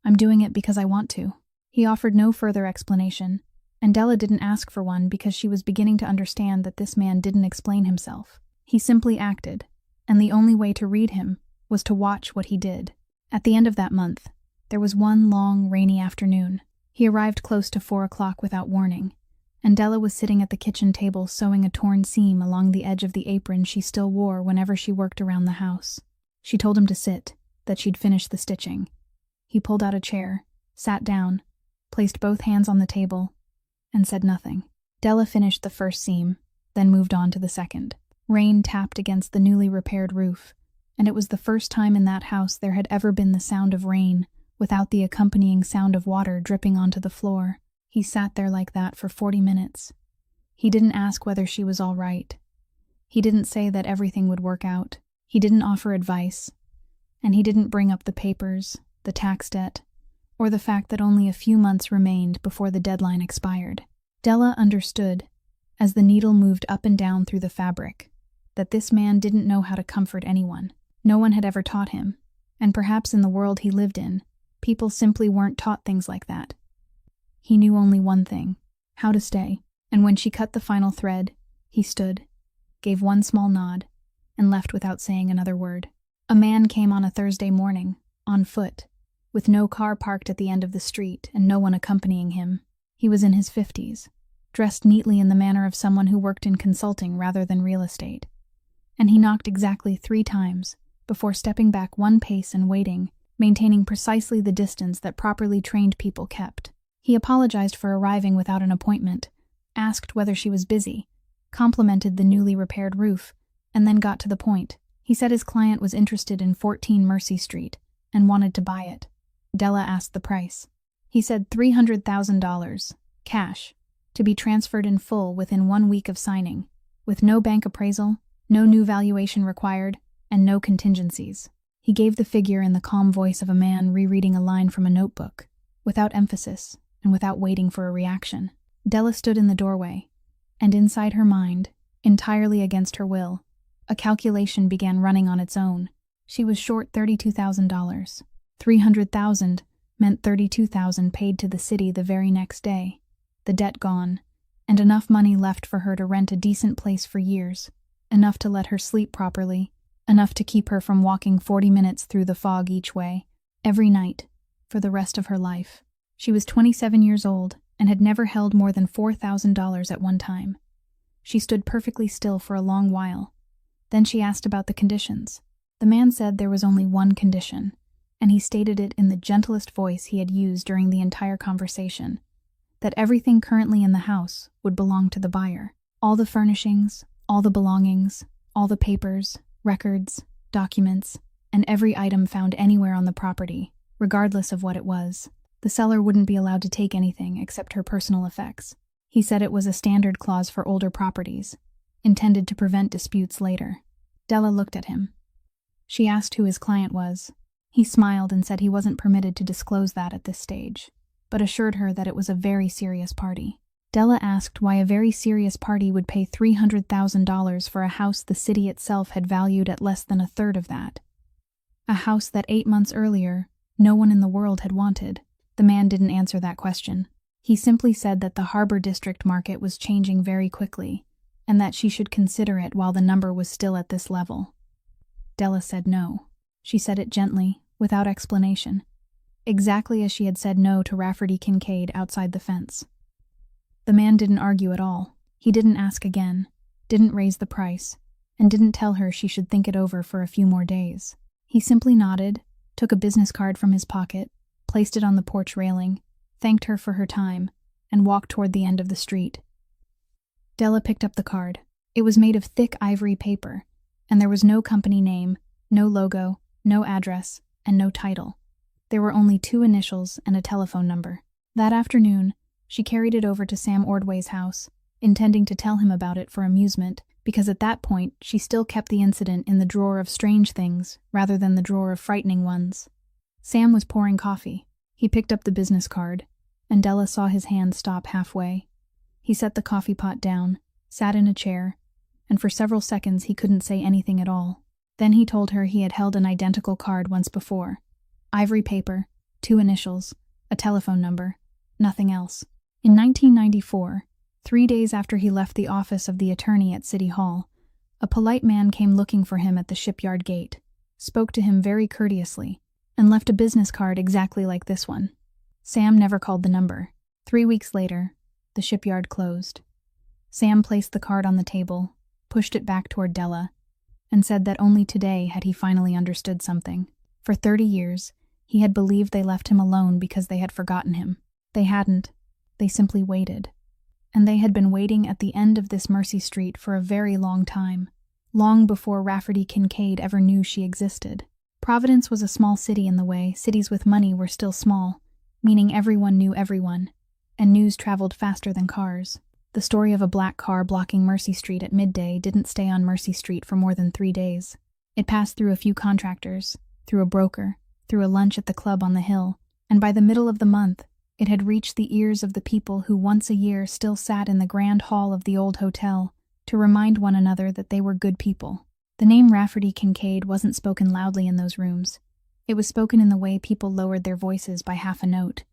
I'm doing it because I want to. He offered no further explanation, and Della didn't ask for one because she was beginning to understand that this man didn't explain himself. He simply acted, and the only way to read him was to watch what he did. At the end of that month, there was one long, rainy afternoon. He arrived close to 4 o'clock without warning, and Della was sitting at the kitchen table sewing a torn seam along the edge of the apron she still wore whenever she worked around the house. She told him to sit, that she'd finished the stitching. He pulled out a chair, sat down, placed both hands on the table, and said nothing. Della finished the first seam, then moved on to the second. Rain tapped against the newly repaired roof, and it was the first time in that house there had ever been the sound of rain without the accompanying sound of water dripping onto the floor. He sat there like that for 40 minutes. He didn't ask whether she was all right. He didn't say that everything would work out. He didn't offer advice. And he didn't bring up the papers, the tax debt, or the fact that only a few months remained before the deadline expired. Della understood, as the needle moved up and down through the fabric, that this man didn't know how to comfort anyone. No one had ever taught him, and perhaps in the world he lived in, people simply weren't taught things like that. He knew only one thing, how to stay, and when she cut the final thread, he stood, gave one small nod, and left without saying another word. A man came on a Thursday morning, on foot, with no car parked at the end of the street and no one accompanying him. He was in his 50s, dressed neatly in the manner of someone who worked in consulting rather than real estate. And he knocked exactly 3 times, before stepping back 1 pace and waiting, maintaining precisely the distance that properly trained people kept. He apologized for arriving without an appointment, asked whether she was busy, complimented the newly repaired roof, and then got to the point. He said his client was interested in 14 Mercy Street and wanted to buy it. Della asked the price. He said $300,000, cash, to be transferred in full within 1 week of signing, with no bank appraisal, no new valuation required, and no contingencies. He gave the figure in the calm voice of a man rereading a line from a notebook, without emphasis and without waiting for a reaction. Della stood in the doorway, and inside her mind, entirely against her will, a calculation began running on its own. She was short $32,000. $300,000 meant $32,000 paid to the city the very next day, the debt gone, and enough money left for her to rent a decent place for years, enough to let her sleep properly, enough to keep her from walking 40 minutes through the fog each way, every night, for the rest of her life. She was 27 years old and had never held more than $4,000 at one time. She stood perfectly still for a long while. Then she asked about the conditions. The man said there was only one condition, and he stated it in the gentlest voice he had used during the entire conversation, that everything currently in the house would belong to the buyer. All the furnishings, all the belongings, all the papers, records, documents, and every item found anywhere on the property, regardless of what it was. The seller wouldn't be allowed to take anything except her personal effects. He said it was a standard clause for older properties, intended to prevent disputes later. Della looked at him. She asked who his client was. He smiled and said he wasn't permitted to disclose that at this stage, but assured her that it was a very serious party. Della asked why a very serious party would pay $300,000 for a house the city itself had valued at less than a third of that. A house that 8 months earlier, no one in the world had wanted. The man didn't answer that question. He simply said that the Harbor District market was changing very quickly, and that she should consider it while the number was still at this level. Della said no. She said it gently, without explanation, exactly as she had said no to Rafferty Kincaid outside the fence. The man didn't argue at all. He didn't ask again, didn't raise the price, and didn't tell her she should think it over for a few more days. He simply nodded, took a business card from his pocket, placed it on the porch railing, thanked her for her time, and walked toward the end of the street. Della picked up the card. It was made of thick ivory paper, and there was no company name, no logo, no address, and no title. There were only 2 initials and a telephone number. That afternoon, she carried it over to Sam Ordway's house, intending to tell him about it for amusement, because at that point she still kept the incident in the drawer of strange things rather than the drawer of frightening ones. Sam was pouring coffee. He picked up the business card, and Della saw his hand stop halfway. He set the coffee pot down, sat in a chair, and for several seconds he couldn't say anything at all. Then he told her he had held an identical card once before. Ivory paper, 2 initials, a telephone number, nothing else. In 1994, 3 days after he left the office of the attorney at City Hall, a polite man came looking for him at the shipyard gate, spoke to him very courteously, and left a business card exactly like this one. Sam never called the number. 3 weeks later, the shipyard closed. Sam placed the card on the table, pushed it back toward Della, and said that only today had he finally understood something. For 30 years, he had believed they left him alone because they had forgotten him. They hadn't. They simply waited. And they had been waiting at the end of this Mercy Street for a very long time, long before Rafferty Kincaid ever knew she existed. Providence was a small city in the way cities with money were still small, meaning everyone knew everyone, and news traveled faster than cars. The story of a black car blocking Mercy Street at midday didn't stay on Mercy Street for more than 3 days. It passed through a few contractors, through a broker, through a lunch at the club on the hill, and by the middle of the month, it had reached the ears of the people who once a year still sat in the grand hall of the old hotel to remind one another that they were good people. The name Rafferty Kincaid wasn't spoken loudly in those rooms. It was spoken in the way people lowered their voices by half a note,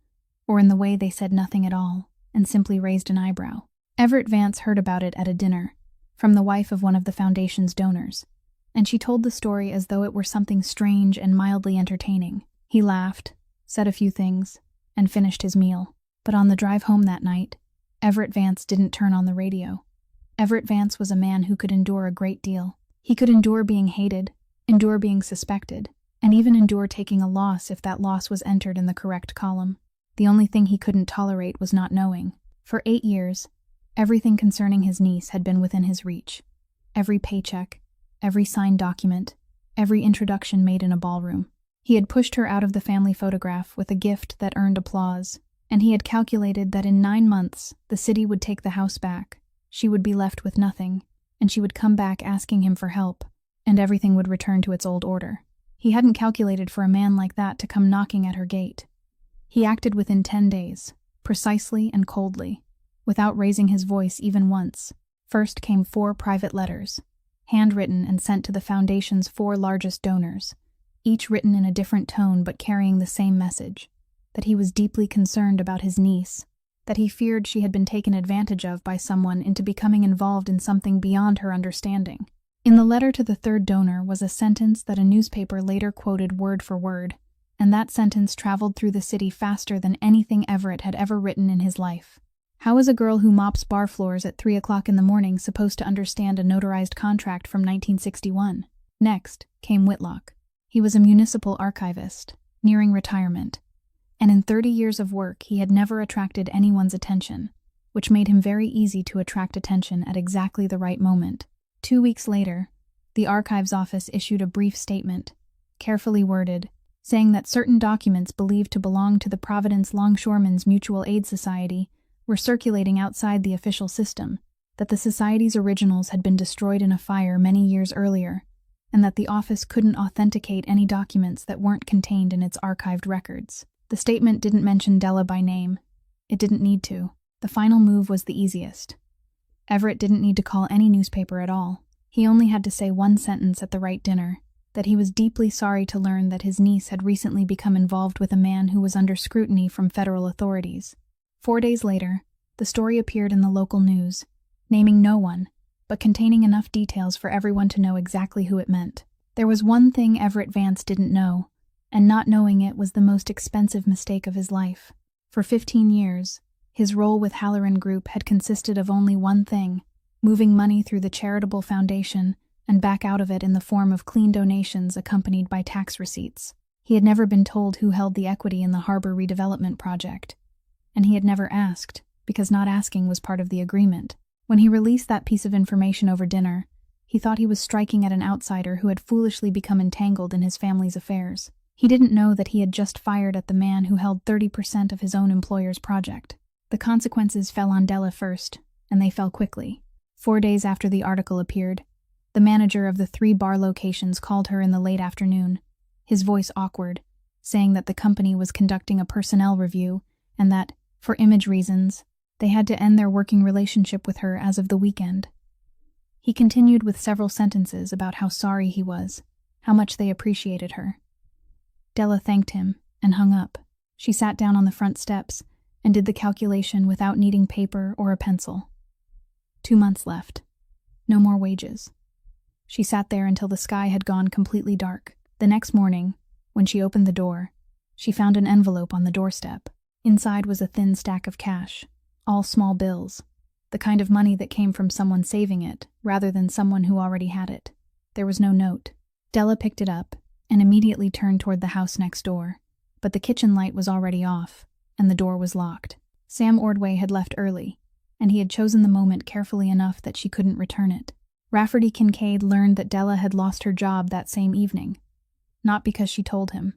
or in the way they said nothing at all and simply raised an eyebrow. Everett Vance heard about it at a dinner, from the wife of one of the foundation's donors, and she told the story as though it were something strange and mildly entertaining. He laughed, said a few things, and finished his meal. But on the drive home that night, Everett Vance didn't turn on the radio. Everett Vance was a man who could endure a great deal. He could endure being hated, endure being suspected, and even endure taking a loss if that loss was entered in the correct column. The only thing he couldn't tolerate was not knowing. For 8 years, everything concerning his niece had been within his reach. Every paycheck, every signed document, every introduction made in a ballroom. He had pushed her out of the family photograph with a gift that earned applause, and he had calculated that in 9 months the city would take the house back, she would be left with nothing, and she would come back asking him for help, and everything would return to its old order. He hadn't calculated for a man like that to come knocking at her gate. He acted within 10 days, precisely and coldly, without raising his voice even once. First came 4 private letters, handwritten and sent to the Foundation's 4 largest donors, each written in a different tone but carrying the same message, that he was deeply concerned about his niece, that he feared she had been taken advantage of by someone into becoming involved in something beyond her understanding. In the letter to the 3rd donor was a sentence that a newspaper later quoted word for word, and that sentence traveled through the city faster than anything Everett had ever written in his life. How is a girl who mops bar floors at 3 o'clock in the morning supposed to understand a notarized contract from 1961? Next came Whitlock. He was a municipal archivist, nearing retirement, and in 30 years of work he had never attracted anyone's attention, which made him very easy to attract attention at exactly the right moment. 2 weeks later, the Archives Office issued a brief statement, carefully worded, saying that certain documents believed to belong to the Providence Longshoremen's Mutual Aid Society were circulating outside the official system, that the society's originals had been destroyed in a fire many years earlier, and that the office couldn't authenticate any documents that weren't contained in its archived records. The statement didn't mention Della by name. It didn't need to. The final move was the easiest. Everett didn't need to call any newspaper at all. He only had to say one sentence at the right dinner, that he was deeply sorry to learn that his niece had recently become involved with a man who was under scrutiny from federal authorities. 4 days later, the story appeared in the local news, naming no one, but containing enough details for everyone to know exactly who it meant. There was one thing Everett Vance didn't know, and not knowing it was the most expensive mistake of his life. For 15 years, his role with Halloran Group had consisted of only one thing: moving money through the charitable foundation and back out of it in the form of clean donations accompanied by tax receipts. He had never been told who held the equity in the harbor redevelopment project, and he had never asked, because not asking was part of the agreement. When he released that piece of information over dinner, he thought he was striking at an outsider who had foolishly become entangled in his family's affairs. He didn't know that he had just fired at the man who held 30% of his own employer's project. The consequences fell on Della first, and they fell quickly. 4 days after the article appeared, the manager of the 3 bar locations called her in the late afternoon, his voice awkward, saying that the company was conducting a personnel review and that, For image reasons, they had to end their working relationship with her as of the weekend. He continued with several sentences about how sorry he was, how much they appreciated her. Della thanked him and hung up. She sat down on the front steps and did the calculation without needing paper or a pencil. 2 months left. No more wages. She sat there until the sky had gone completely dark. The next morning, when she opened the door, she found an envelope on the doorstep. Inside was a thin stack of cash, all small bills, the kind of money that came from someone saving it rather than someone who already had it. There was no note. Della picked it up and immediately turned toward the house next door, but the kitchen light was already off, and the door was locked. Sam Ordway had left early, and he had chosen the moment carefully enough that she couldn't return it. Rafferty Kincaid learned that Della had lost her job that same evening, not because she told him.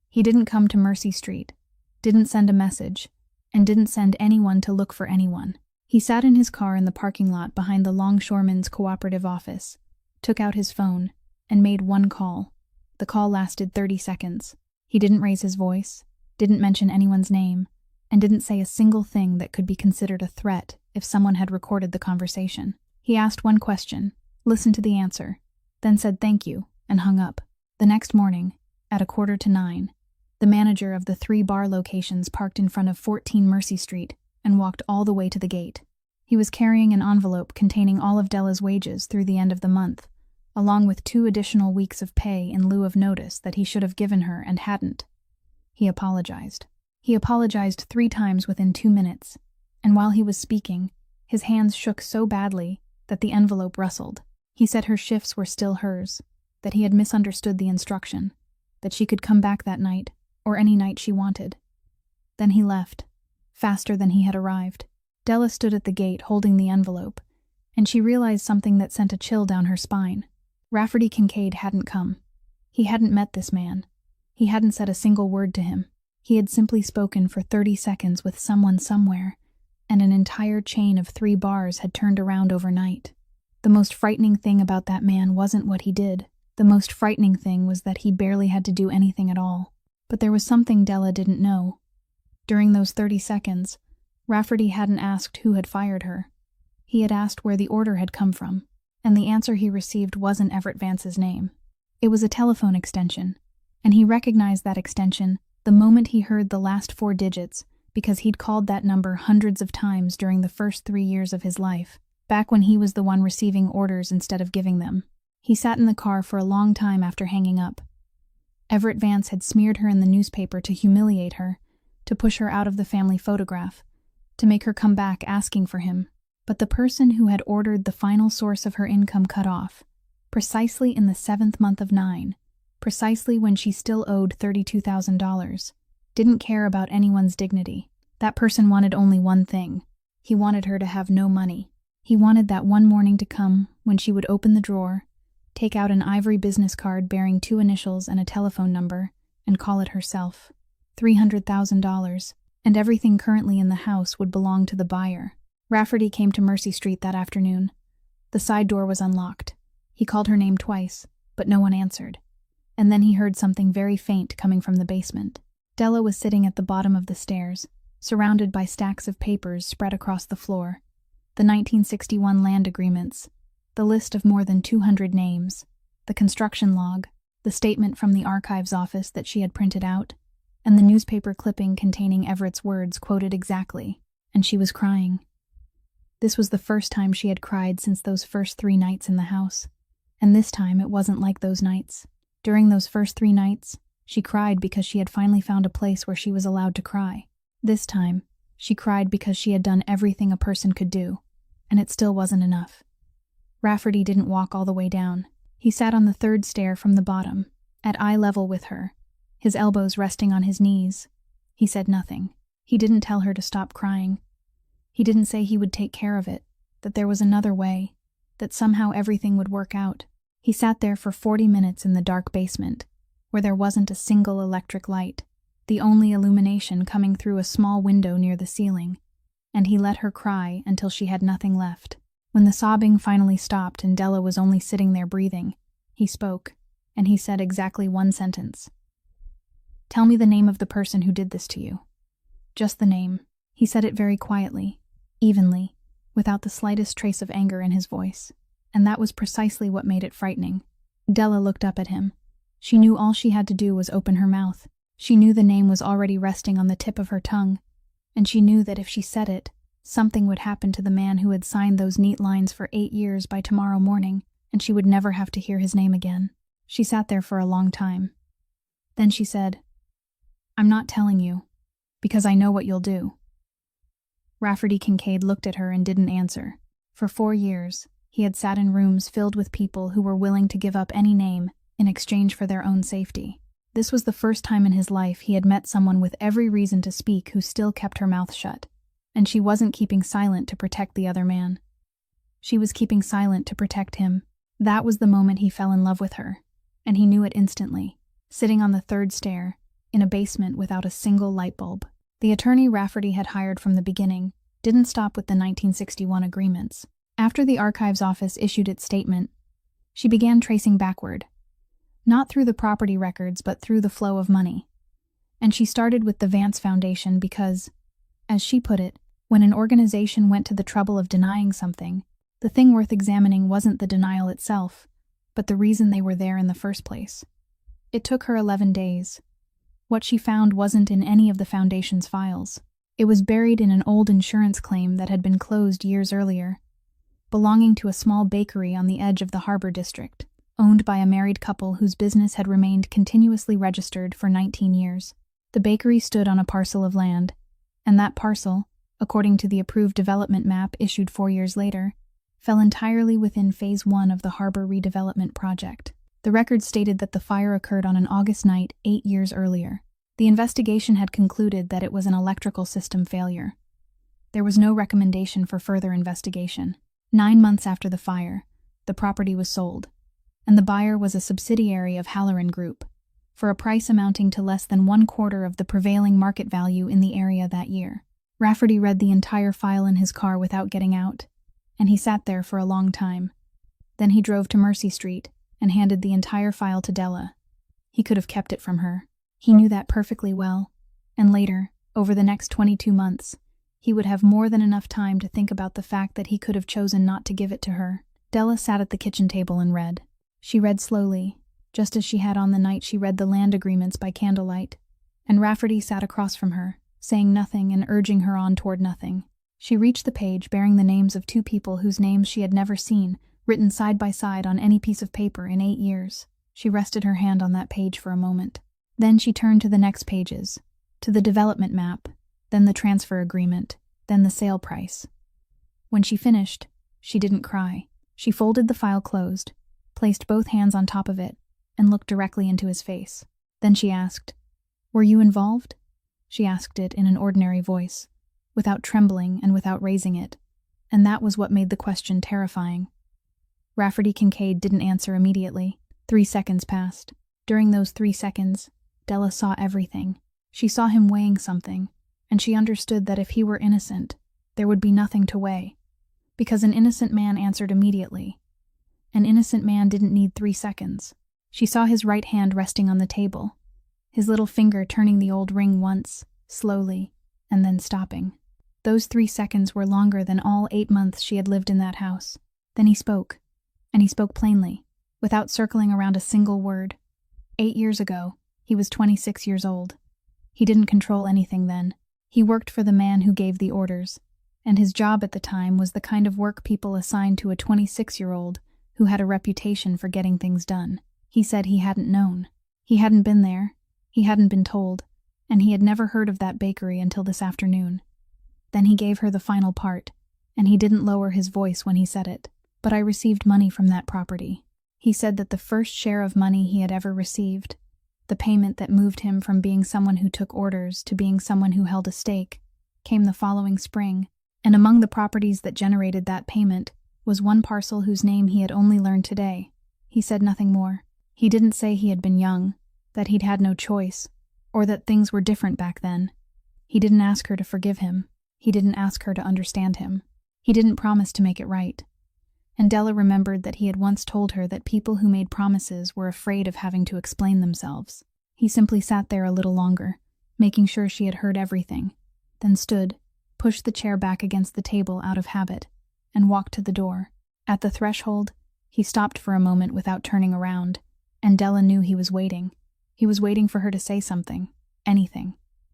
He didn't come to Mercy Street, didn't send a message, and didn't send anyone to look for anyone. He sat in his car in the parking lot behind the Longshoremen's Cooperative office, took out his phone, and made one call. The call lasted 30 seconds. He didn't raise his voice, didn't mention anyone's name, and didn't say a single thing that could be considered a threat if someone had recorded the conversation. He asked one question, listened to the answer, then said thank you, and hung up. The next morning, at 9:15, the manager of the 3 bar locations parked in front of 14 Mercy Street and walked all the way to the gate. He was carrying an envelope containing all of Della's wages through the end of the month, along with 2 additional weeks of pay in lieu of notice that he should have given her and hadn't. He apologized. He apologized 3 times within 2 minutes, and while he was speaking, his hands shook so badly that the envelope rustled. He said her shifts were still hers, that he had misunderstood the instruction, that she could come back that night, or any night she wanted. Then he left, faster than he had arrived. Della stood at the gate holding the envelope, and she realized something that sent a chill down her spine. Rafferty Kincaid hadn't come. He hadn't met this man. He hadn't said a single word to him. He had simply spoken for 30 seconds with someone somewhere, and an entire chain of 3 bars had turned around overnight. The most frightening thing about that man wasn't what he did. The most frightening thing was that he barely had to do anything at all. But there was something Della didn't know. During those 30 seconds, Rafferty hadn't asked who had fired her. He had asked where the order had come from, and the answer he received wasn't Everett Vance's name. It was a telephone extension, and he recognized that extension the moment he heard the last 4 digits because he'd called that number hundreds of times during the first 3 years of his life, back when he was the one receiving orders instead of giving them. He sat in the car for a long time after hanging up. Everett Vance had smeared her in the newspaper to humiliate her, to push her out of the family photograph, to make her come back asking for him. But the person who had ordered the final source of her income cut off, precisely in the 7th month of 9, precisely when she still owed $32,000, didn't care about anyone's dignity. That person wanted only one thing. He wanted her to have no money. He wanted that one morning to come when she would open the drawer, take out an ivory business card bearing 2 initials and a telephone number, and call it herself. $300,000, and everything currently in the house would belong to the buyer. Rafferty came to Mercy Street that afternoon. The side door was unlocked. He called her name twice, but no one answered. And then he heard something very faint coming from the basement. Della was sitting at the bottom of the stairs, surrounded by stacks of papers spread across the floor. The 1961 land agreements, the list of more than 200 names, the construction log, the statement from the archives office that she had printed out, and the newspaper clipping containing Everett's words quoted exactly, and she was crying. This was the first time she had cried since those first 3 nights in the house, and this time it wasn't like those nights. During those first 3 nights, she cried because she had finally found a place where she was allowed to cry. This time, she cried because she had done everything a person could do, and it still wasn't enough. Rafferty didn't walk all the way down. He sat on the 3rd stair from the bottom, at eye level with her, his elbows resting on his knees. He said nothing. He didn't tell her to stop crying. He didn't say he would take care of it, that there was another way, that somehow everything would work out. He sat there for 40 minutes in the dark basement, where there wasn't a single electric light, the only illumination coming through a small window near the ceiling, and he let her cry until she had nothing left. When the sobbing finally stopped and Della was only sitting there breathing, he spoke, and he said exactly one sentence. "Tell me the name of the person who did this to you. Just the name." He said it very quietly, evenly, without the slightest trace of anger in his voice. And that was precisely what made it frightening. Della looked up at him. She knew all she had to do was open her mouth. She knew the name was already resting on the tip of her tongue, and she knew that if she said it, something would happen to the man who had signed those neat lines for 8 years by tomorrow morning, and she would never have to hear his name again. She sat there for a long time. Then she said, "I'm not telling you, because I know what you'll do." Rafferty Kincaid looked at her and didn't answer. For 4 years, he had sat in rooms filled with people who were willing to give up any name in exchange for their own safety. This was the first time in his life he had met someone with every reason to speak who still kept her mouth shut. And she wasn't keeping silent to protect the other man. She was keeping silent to protect him. That was the moment he fell in love with her, and he knew it instantly, sitting on the 3rd stair, in a basement without a single light bulb. The attorney Rafferty had hired from the beginning didn't stop with the 1961 agreements. After the Archives Office issued its statement, she began tracing backward, not through the property records but through the flow of money. And she started with the Vance Foundation because, as she put it, when an organization went to the trouble of denying something, the thing worth examining wasn't the denial itself, but the reason they were there in the first place. It took her 11 days. What she found wasn't in any of the foundation's files. It was buried in an old insurance claim that had been closed years earlier, belonging to a small bakery on the edge of the Harbor District, owned by a married couple whose business had remained continuously registered for 19 years. The bakery stood on a parcel of land, and that parcel, according to the approved development map issued 4 years later, fell entirely within Phase 1 of the Harbor Redevelopment Project. The record stated that the fire occurred on an August night 8 years earlier. The investigation had concluded that it was an electrical system failure. There was no recommendation for further investigation. 9 months after the fire, the property was sold, and the buyer was a subsidiary of Halloran Group, for a price amounting to less than 1/4 of the prevailing market value in the area that year. Rafferty read the entire file in his car without getting out, and he sat there for a long time. Then he drove to Mercy Street and handed the entire file to Della. He could have kept it from her. He knew that perfectly well, and later, over the next 22 months, he would have more than enough time to think about the fact that he could have chosen not to give it to her. Della sat at the kitchen table and read. She read slowly, just as she had on the night she read the land agreements by candlelight, and Rafferty sat across from her, saying nothing and urging her on toward nothing. She reached the page bearing the names of 2 people whose names she had never seen, written side by side on any piece of paper in 8 years. She rested her hand on that page for a moment. Then she turned to the next pages, to the development map, then the transfer agreement, then the sale price. When she finished, she didn't cry. She folded the file closed, placed both hands on top of it, and looked directly into his face. Then she asked, "Were you involved?" She asked it in an ordinary voice, without trembling and without raising it, and that was what made the question terrifying. Rafferty Kincaid didn't answer immediately. 3 seconds passed. During those 3 seconds, Della saw everything. She saw him weighing something, and she understood that if he were innocent, there would be nothing to weigh, because an innocent man answered immediately. An innocent man didn't need 3 seconds. She saw his right hand resting on the table, his little finger turning the old ring once, slowly, and then stopping. Those 3 seconds were longer than all 8 months she had lived in that house. Then he spoke, and he spoke plainly, without circling around a single word. 8 years ago, he was 26 years old. He didn't control anything then. He worked for the man who gave the orders, and his job at the time was the kind of work people assigned to a 26-year-old who had a reputation for getting things done. He said he hadn't known. He hadn't been there. He hadn't been told, and he had never heard of that bakery until this afternoon. Then he gave her the final part, and he didn't lower his voice when he said it. "But I received money from that property." He said that the first share of money he had ever received, the payment that moved him from being someone who took orders to being someone who held a stake, came the following spring, and among the properties that generated that payment was one parcel whose name he had only learned today. He said nothing more. He didn't say he had been young, that he'd had no choice, or that things were different back then. He didn't ask her to forgive him. He didn't ask her to understand him. He didn't promise to make it right. And Della remembered that he had once told her that people who made promises were afraid of having to explain themselves. He simply sat there a little longer, making sure she had heard everything, then stood, pushed the chair back against the table out of habit, and walked to the door. At the threshold, he stopped for a moment without turning around, and Della knew he was waiting. He was waiting for her to say something. Anything.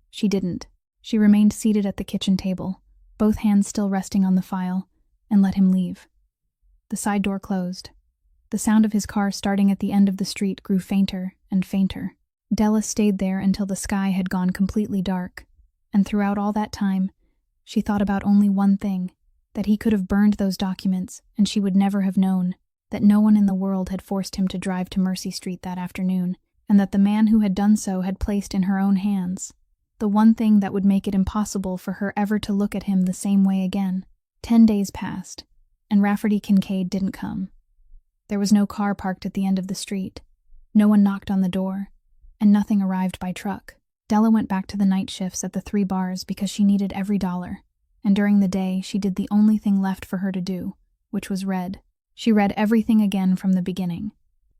She didn't. She remained seated at the kitchen table, both hands still resting on the file, and let him leave. The side door closed. The sound of his car starting at the end of the street grew fainter and fainter. Della stayed there until the sky had gone completely dark, and throughout all that time, she thought about only one thing, that he could have burned those documents and she would never have known, that no one in the world had forced him to drive to Mercy Street that afternoon, and that the man who had done so had placed in her own hands the one thing that would make it impossible for her ever to look at him the same way again. 10 days passed, and Rafferty Kincaid didn't come. There was no car parked at the end of the street. No one knocked on the door, and nothing arrived by truck. Della went back to the night shifts at the 3 bars because she needed every dollar, and during the day she did the only thing left for her to do, which was read. She read everything again from the beginning.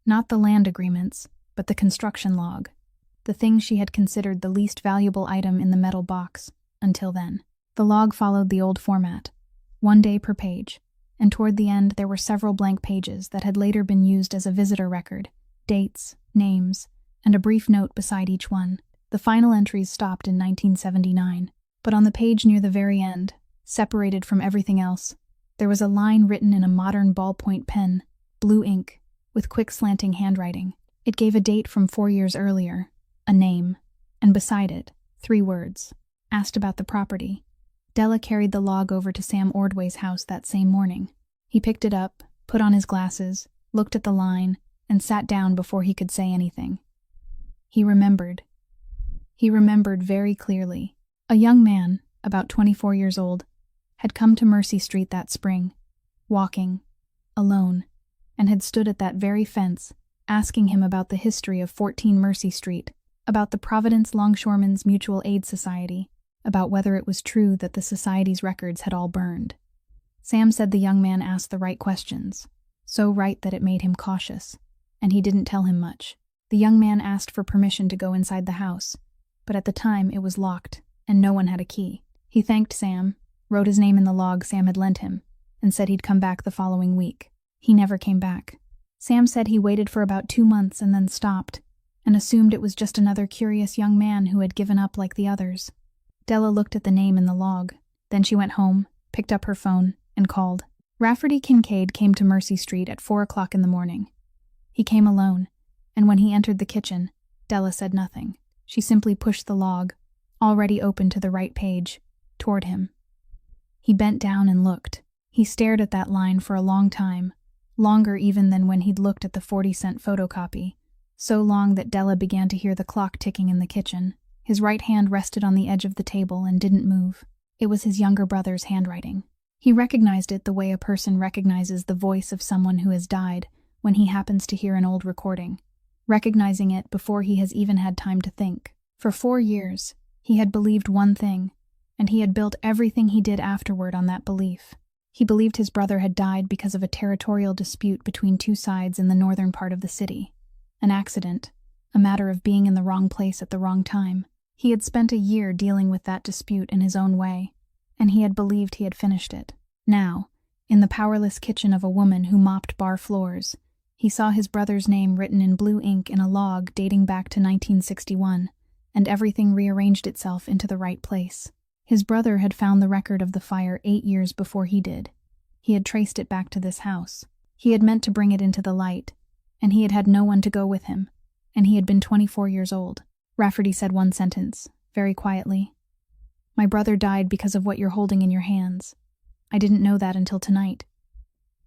Not the land agreements, but the construction log. The thing she had considered the least valuable item in the metal box, until then. The log followed the old format, 1 day per page, and toward the end there were several blank pages that had later been used as a visitor record, dates, names, and a brief note beside each one. The final entries stopped in 1979, but on the page near the very end, separated from everything else, there was a line written in a modern ballpoint pen, blue ink, with quick slanting handwriting. It gave a date from 4 years earlier, a name, and beside it, 3 words. Asked about the property. Della carried the log over to Sam Ordway's house that same morning. He picked it up, put on his glasses, looked at the line, and sat down before he could say anything. He remembered. He remembered very clearly. A young man, about 24 years old, had come to Mercy Street that spring, walking, alone, and had stood at that very fence, asking him about the history of 14 Mercy Street, about the Providence Longshoremen's Mutual Aid Society, about whether it was true that the society's records had all burned. Sam said the young man asked the right questions, so right that it made him cautious, and he didn't tell him much. The young man asked for permission to go inside the house, but at the time it was locked, and no one had a key. He thanked Sam, wrote his name in the log Sam had lent him, and said he'd come back the following week. He never came back. Sam said he waited for about 2 months and then stopped, and assumed it was just another curious young man who had given up like the others. Della looked at the name in the log. Then she went home, picked up her phone, and called. Rafferty Kincaid came to Mercy Street at 4 o'clock in the morning. He came alone, and when he entered the kitchen, Della said nothing. She simply pushed the log, already open to the right page, toward him. He bent down and looked. He stared at that line for a long time, longer even than when he'd looked at the 40-cent photocopy, so long that Della began to hear the clock ticking in the kitchen. His right hand rested on the edge of the table and didn't move. It was his younger brother's handwriting. He recognized it the way a person recognizes the voice of someone who has died when he happens to hear an old recording, recognizing it before he has even had time to think. For 4 years, he had believed one thing, and he had built everything he did afterward on that belief. He believed his brother had died because of a territorial dispute between 2 sides in the northern part of the city. An accident, a matter of being in the wrong place at the wrong time. He had spent a year dealing with that dispute in his own way, and he had believed he had finished it. Now, in the powerless kitchen of a woman who mopped bar floors, he saw his brother's name written in blue ink in a log dating back to 1961, and everything rearranged itself into the right place. His brother had found the record of the fire 8 years before he did. He had traced it back to this house. He had meant to bring it into the light, and he had had no one to go with him, and he had been 24 years old. Rafferty said one sentence, very quietly. "My brother died because of what you're holding in your hands. I didn't know that until tonight."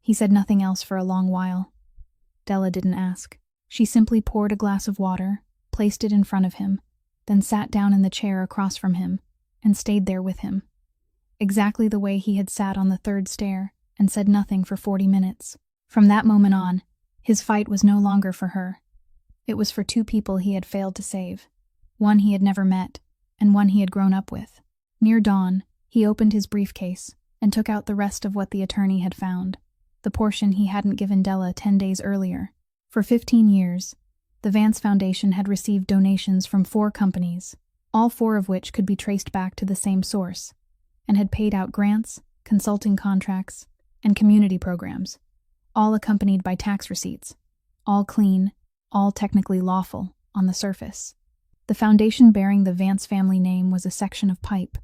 He said nothing else for a long while. Della didn't ask. She simply poured a glass of water, placed it in front of him, then sat down in the chair across from him, and stayed there with him, exactly the way he had sat on the 3rd stair and said nothing for 40 minutes. From that moment on, his fight was no longer for her. It was for 2 people he had failed to save, one he had never met, and one he had grown up with. Near dawn, he opened his briefcase and took out the rest of what the attorney had found, the portion he hadn't given Della 10 days earlier. For 15 years, the Vance Foundation had received donations from 4 companies, all 4 of which could be traced back to the same source, and had paid out grants, consulting contracts, and community programs, all accompanied by tax receipts, all clean, all technically lawful on the surface. The foundation bearing the Vance family name was a section of pipe,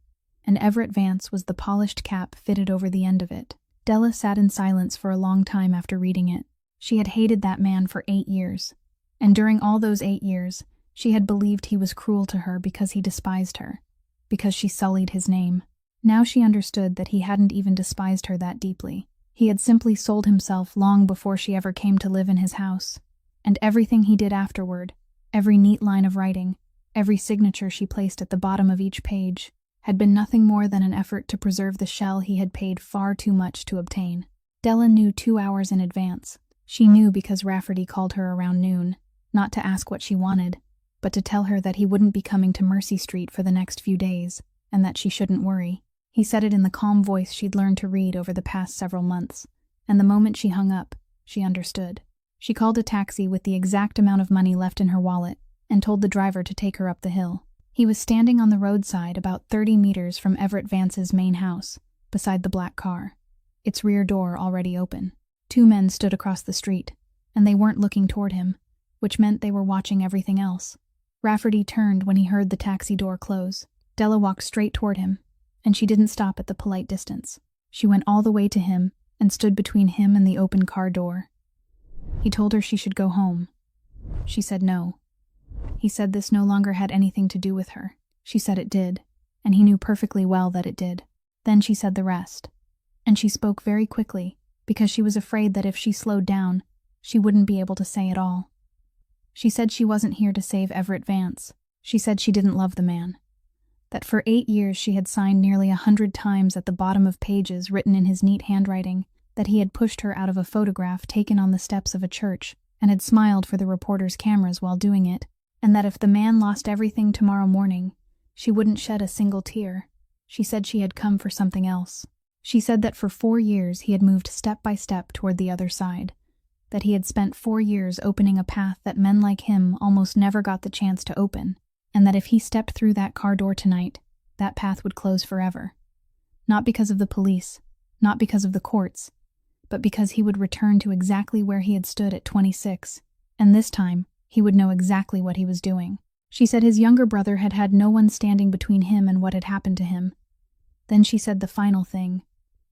and Everett Vance was the polished cap fitted over the end of it. Della sat in silence for a long time after reading it. She had hated that man for 8 years, and during all those 8 years, she had believed he was cruel to her because he despised her, because she sullied his name. Now she understood that he hadn't even despised her that deeply. He had simply sold himself long before she ever came to live in his house, and everything he did afterward, every neat line of writing, every signature she placed at the bottom of each page, had been nothing more than an effort to preserve the shell he had paid far too much to obtain. Della knew 2 hours in advance. She knew because Rafferty called her around noon, not to ask what she wanted, but to tell her that he wouldn't be coming to Mercy Street for the next few days, and that she shouldn't worry. He said it in the calm voice she'd learned to read over the past several months, and the moment she hung up, she understood. She called a taxi with the exact amount of money left in her wallet and told the driver to take her up the hill. He was standing on the roadside about 30 meters from Everett Vance's main house, beside the black car, its rear door already open. 2 men stood across the street, and they weren't looking toward him, which meant they were watching everything else. Rafferty turned when he heard the taxi door close. Della walked straight toward him, and she didn't stop at the polite distance. She went all the way to him and stood between him and the open car door. He told her she should go home. She said no. He said this no longer had anything to do with her. She said it did, and he knew perfectly well that it did. Then she said the rest, and she spoke very quickly because she was afraid that if she slowed down, she wouldn't be able to say it all. She said she wasn't here to save Everett Vance. She said she didn't love the man. That for 8 years she had signed nearly 100 times at the bottom of pages written in his neat handwriting, that he had pushed her out of a photograph taken on the steps of a church and had smiled for the reporters' cameras while doing it, and that if the man lost everything tomorrow morning, she wouldn't shed a single tear. She said she had come for something else. She said that for 4 years he had moved step by step toward the other side, that he had spent 4 years opening a path that men like him almost never got the chance to open, and that if he stepped through that car door tonight, that path would close forever. Not because of the police, not because of the courts, but because he would return to exactly where he had stood at 26, and this time, he would know exactly what he was doing. She said his younger brother had had no one standing between him and what had happened to him. Then she said the final thing,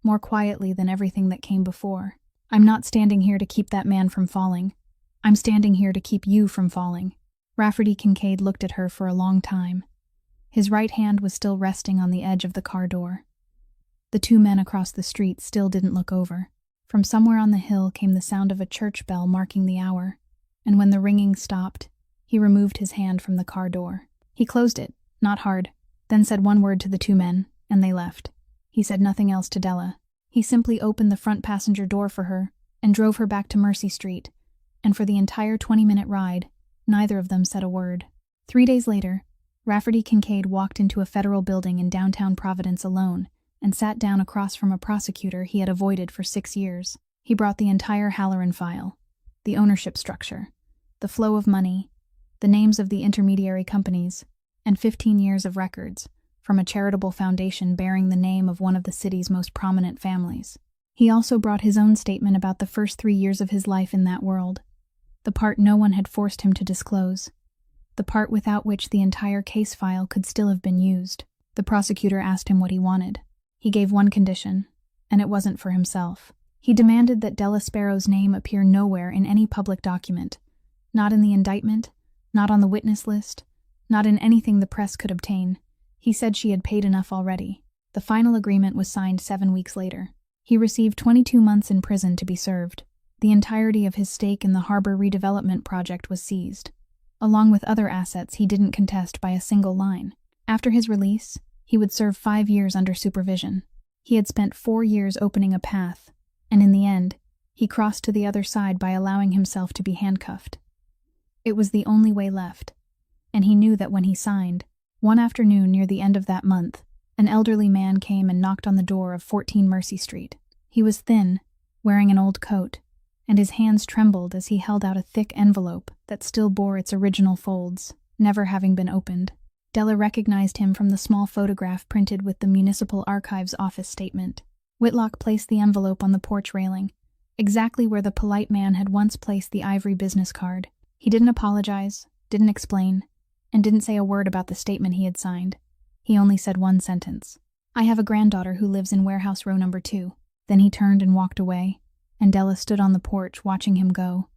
more quietly than everything that came before. I'm not standing here to keep that man from falling. I'm standing here to keep you from falling. Rafferty Kincaid looked at her for a long time. His right hand was still resting on the edge of the car door. The 2 men across the street still didn't look over. From somewhere on the hill came the sound of a church bell marking the hour, and when the ringing stopped, he removed his hand from the car door. He closed it, not hard, then said one word to the 2 men, and they left. He said nothing else to Della. He simply opened the front passenger door for her and drove her back to Mercy Street, and for the entire 20-minute ride, neither of them said a word. 3 days later, Rafferty Kincaid walked into a federal building in downtown Providence alone and sat down across from a prosecutor he had avoided for 6 years. He brought the entire Halloran file, the ownership structure, the flow of money, the names of the intermediary companies, and 15 years of records from a charitable foundation bearing the name of one of the city's most prominent families. He also brought his own statement about the first 3 years of his life in that world, the part no one had forced him to disclose, the part without which the entire case file could still have been used. The prosecutor asked him what he wanted. He gave one condition, and it wasn't for himself. He demanded that Della Sparrow's name appear nowhere in any public document, not in the indictment, not on the witness list, not in anything the press could obtain. He said she had paid enough already. The final agreement was signed 7 weeks later. He received 22 months in prison to be served. The entirety of his stake in the harbor redevelopment project was seized, along with other assets he didn't contest by a single line. After his release, he would serve 5 years under supervision. He had spent 4 years opening a path, and in the end, he crossed to the other side by allowing himself to be handcuffed. It was the only way left, and he knew that when he signed, one afternoon near the end of that month, an elderly man came and knocked on the door of 14 Mercy Street. He was thin, wearing an old coat, and his hands trembled as he held out a thick envelope that still bore its original folds, never having been opened. Della recognized him from the small photograph printed with the Municipal Archives office statement. Whitlock placed the envelope on the porch railing, exactly where the polite man had once placed the ivory business card. He didn't apologize, didn't explain, and didn't say a word about the statement he had signed. He only said one sentence. "I have a granddaughter who lives in warehouse row number 2. Then he turned and walked away, and Della stood on the porch watching him go.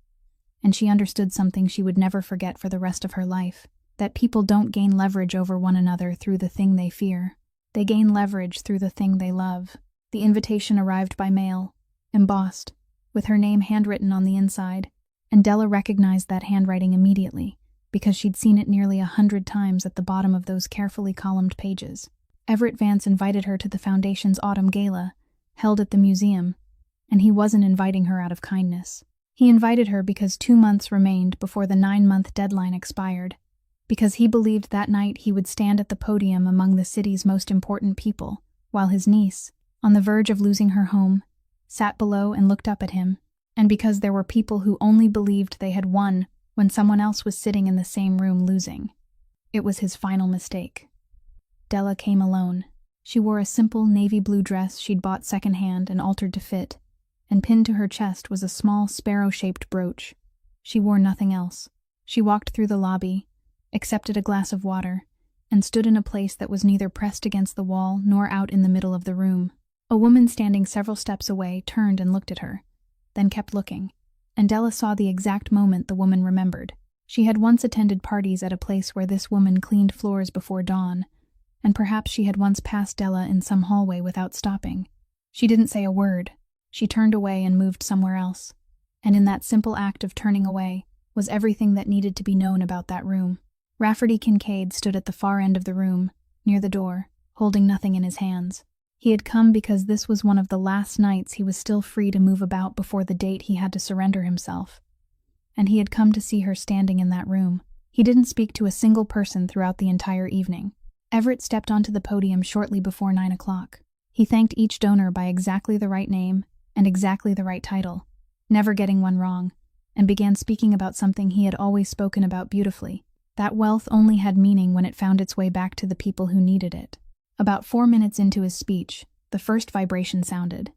And she understood something she would never forget for the rest of her life, that people don't gain leverage over one another through the thing they fear. They gain leverage through the thing they love. The invitation arrived by mail, embossed, with her name handwritten on the inside, and Della recognized that handwriting immediately, because she'd seen it nearly 100 times at the bottom of those carefully columned pages. Everett Vance invited her to the Foundation's autumn gala, held at the museum, and he wasn't inviting her out of kindness. He invited her because 2 months remained before the 9-month deadline expired, because he believed that night he would stand at the podium among the city's most important people, while his niece, on the verge of losing her home, sat below and looked up at him, and because there were people who only believed they had won when someone else was sitting in the same room losing. It was his final mistake. Della came alone. She wore a simple navy blue dress she'd bought secondhand and altered to fit, and pinned to her chest was a small sparrow-shaped brooch. She wore nothing else. She walked through the lobby, accepted a glass of water, and stood in a place that was neither pressed against the wall nor out in the middle of the room. A woman standing several steps away turned and looked at her, then kept looking, and Della saw the exact moment the woman remembered. She had once attended parties at a place where this woman cleaned floors before dawn, and perhaps she had once passed Della in some hallway without stopping. She didn't say a word. She turned away and moved somewhere else, and in that simple act of turning away was everything that needed to be known about that room. Rafferty Kincaid stood at the far end of the room, near the door, holding nothing in his hands. He had come because this was one of the last nights he was still free to move about before the date he had to surrender himself. And he had come to see her standing in that room. He didn't speak to a single person throughout the entire evening. Everett stepped onto the podium shortly before 9 o'clock. He thanked each donor by exactly the right name and exactly the right title, never getting one wrong, and began speaking about something he had always spoken about beautifully. That wealth only had meaning when it found its way back to the people who needed it. About 4 minutes into his speech, the first vibration sounded,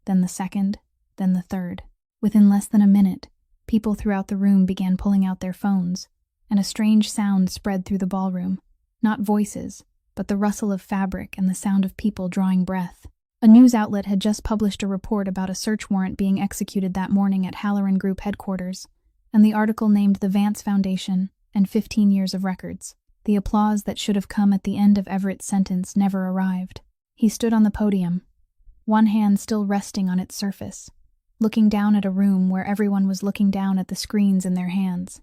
then the second, then the third. Within less than a minute, people throughout the room began pulling out their phones, and a strange sound spread through the ballroom. Not voices, but the rustle of fabric and the sound of people drawing breath. A news outlet had just published a report about a search warrant being executed that morning at Halloran Group headquarters, and the article named the Vance Foundation and 15 years of records. The applause that should have come at the end of Everett's sentence never arrived. He stood on the podium, one hand still resting on its surface, looking down at a room where everyone was looking down at the screens in their hands.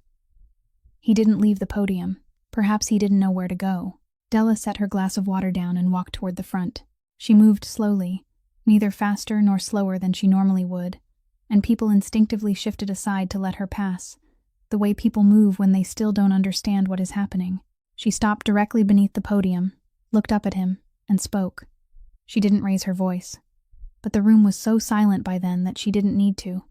He didn't leave the podium. Perhaps he didn't know where to go. Della set her glass of water down and walked toward the front. She moved slowly, neither faster nor slower than she normally would, and people instinctively shifted aside to let her pass, the way people move when they still don't understand what is happening. She stopped directly beneath the podium, looked up at him, and spoke. She didn't raise her voice, but the room was so silent by then that she didn't need to.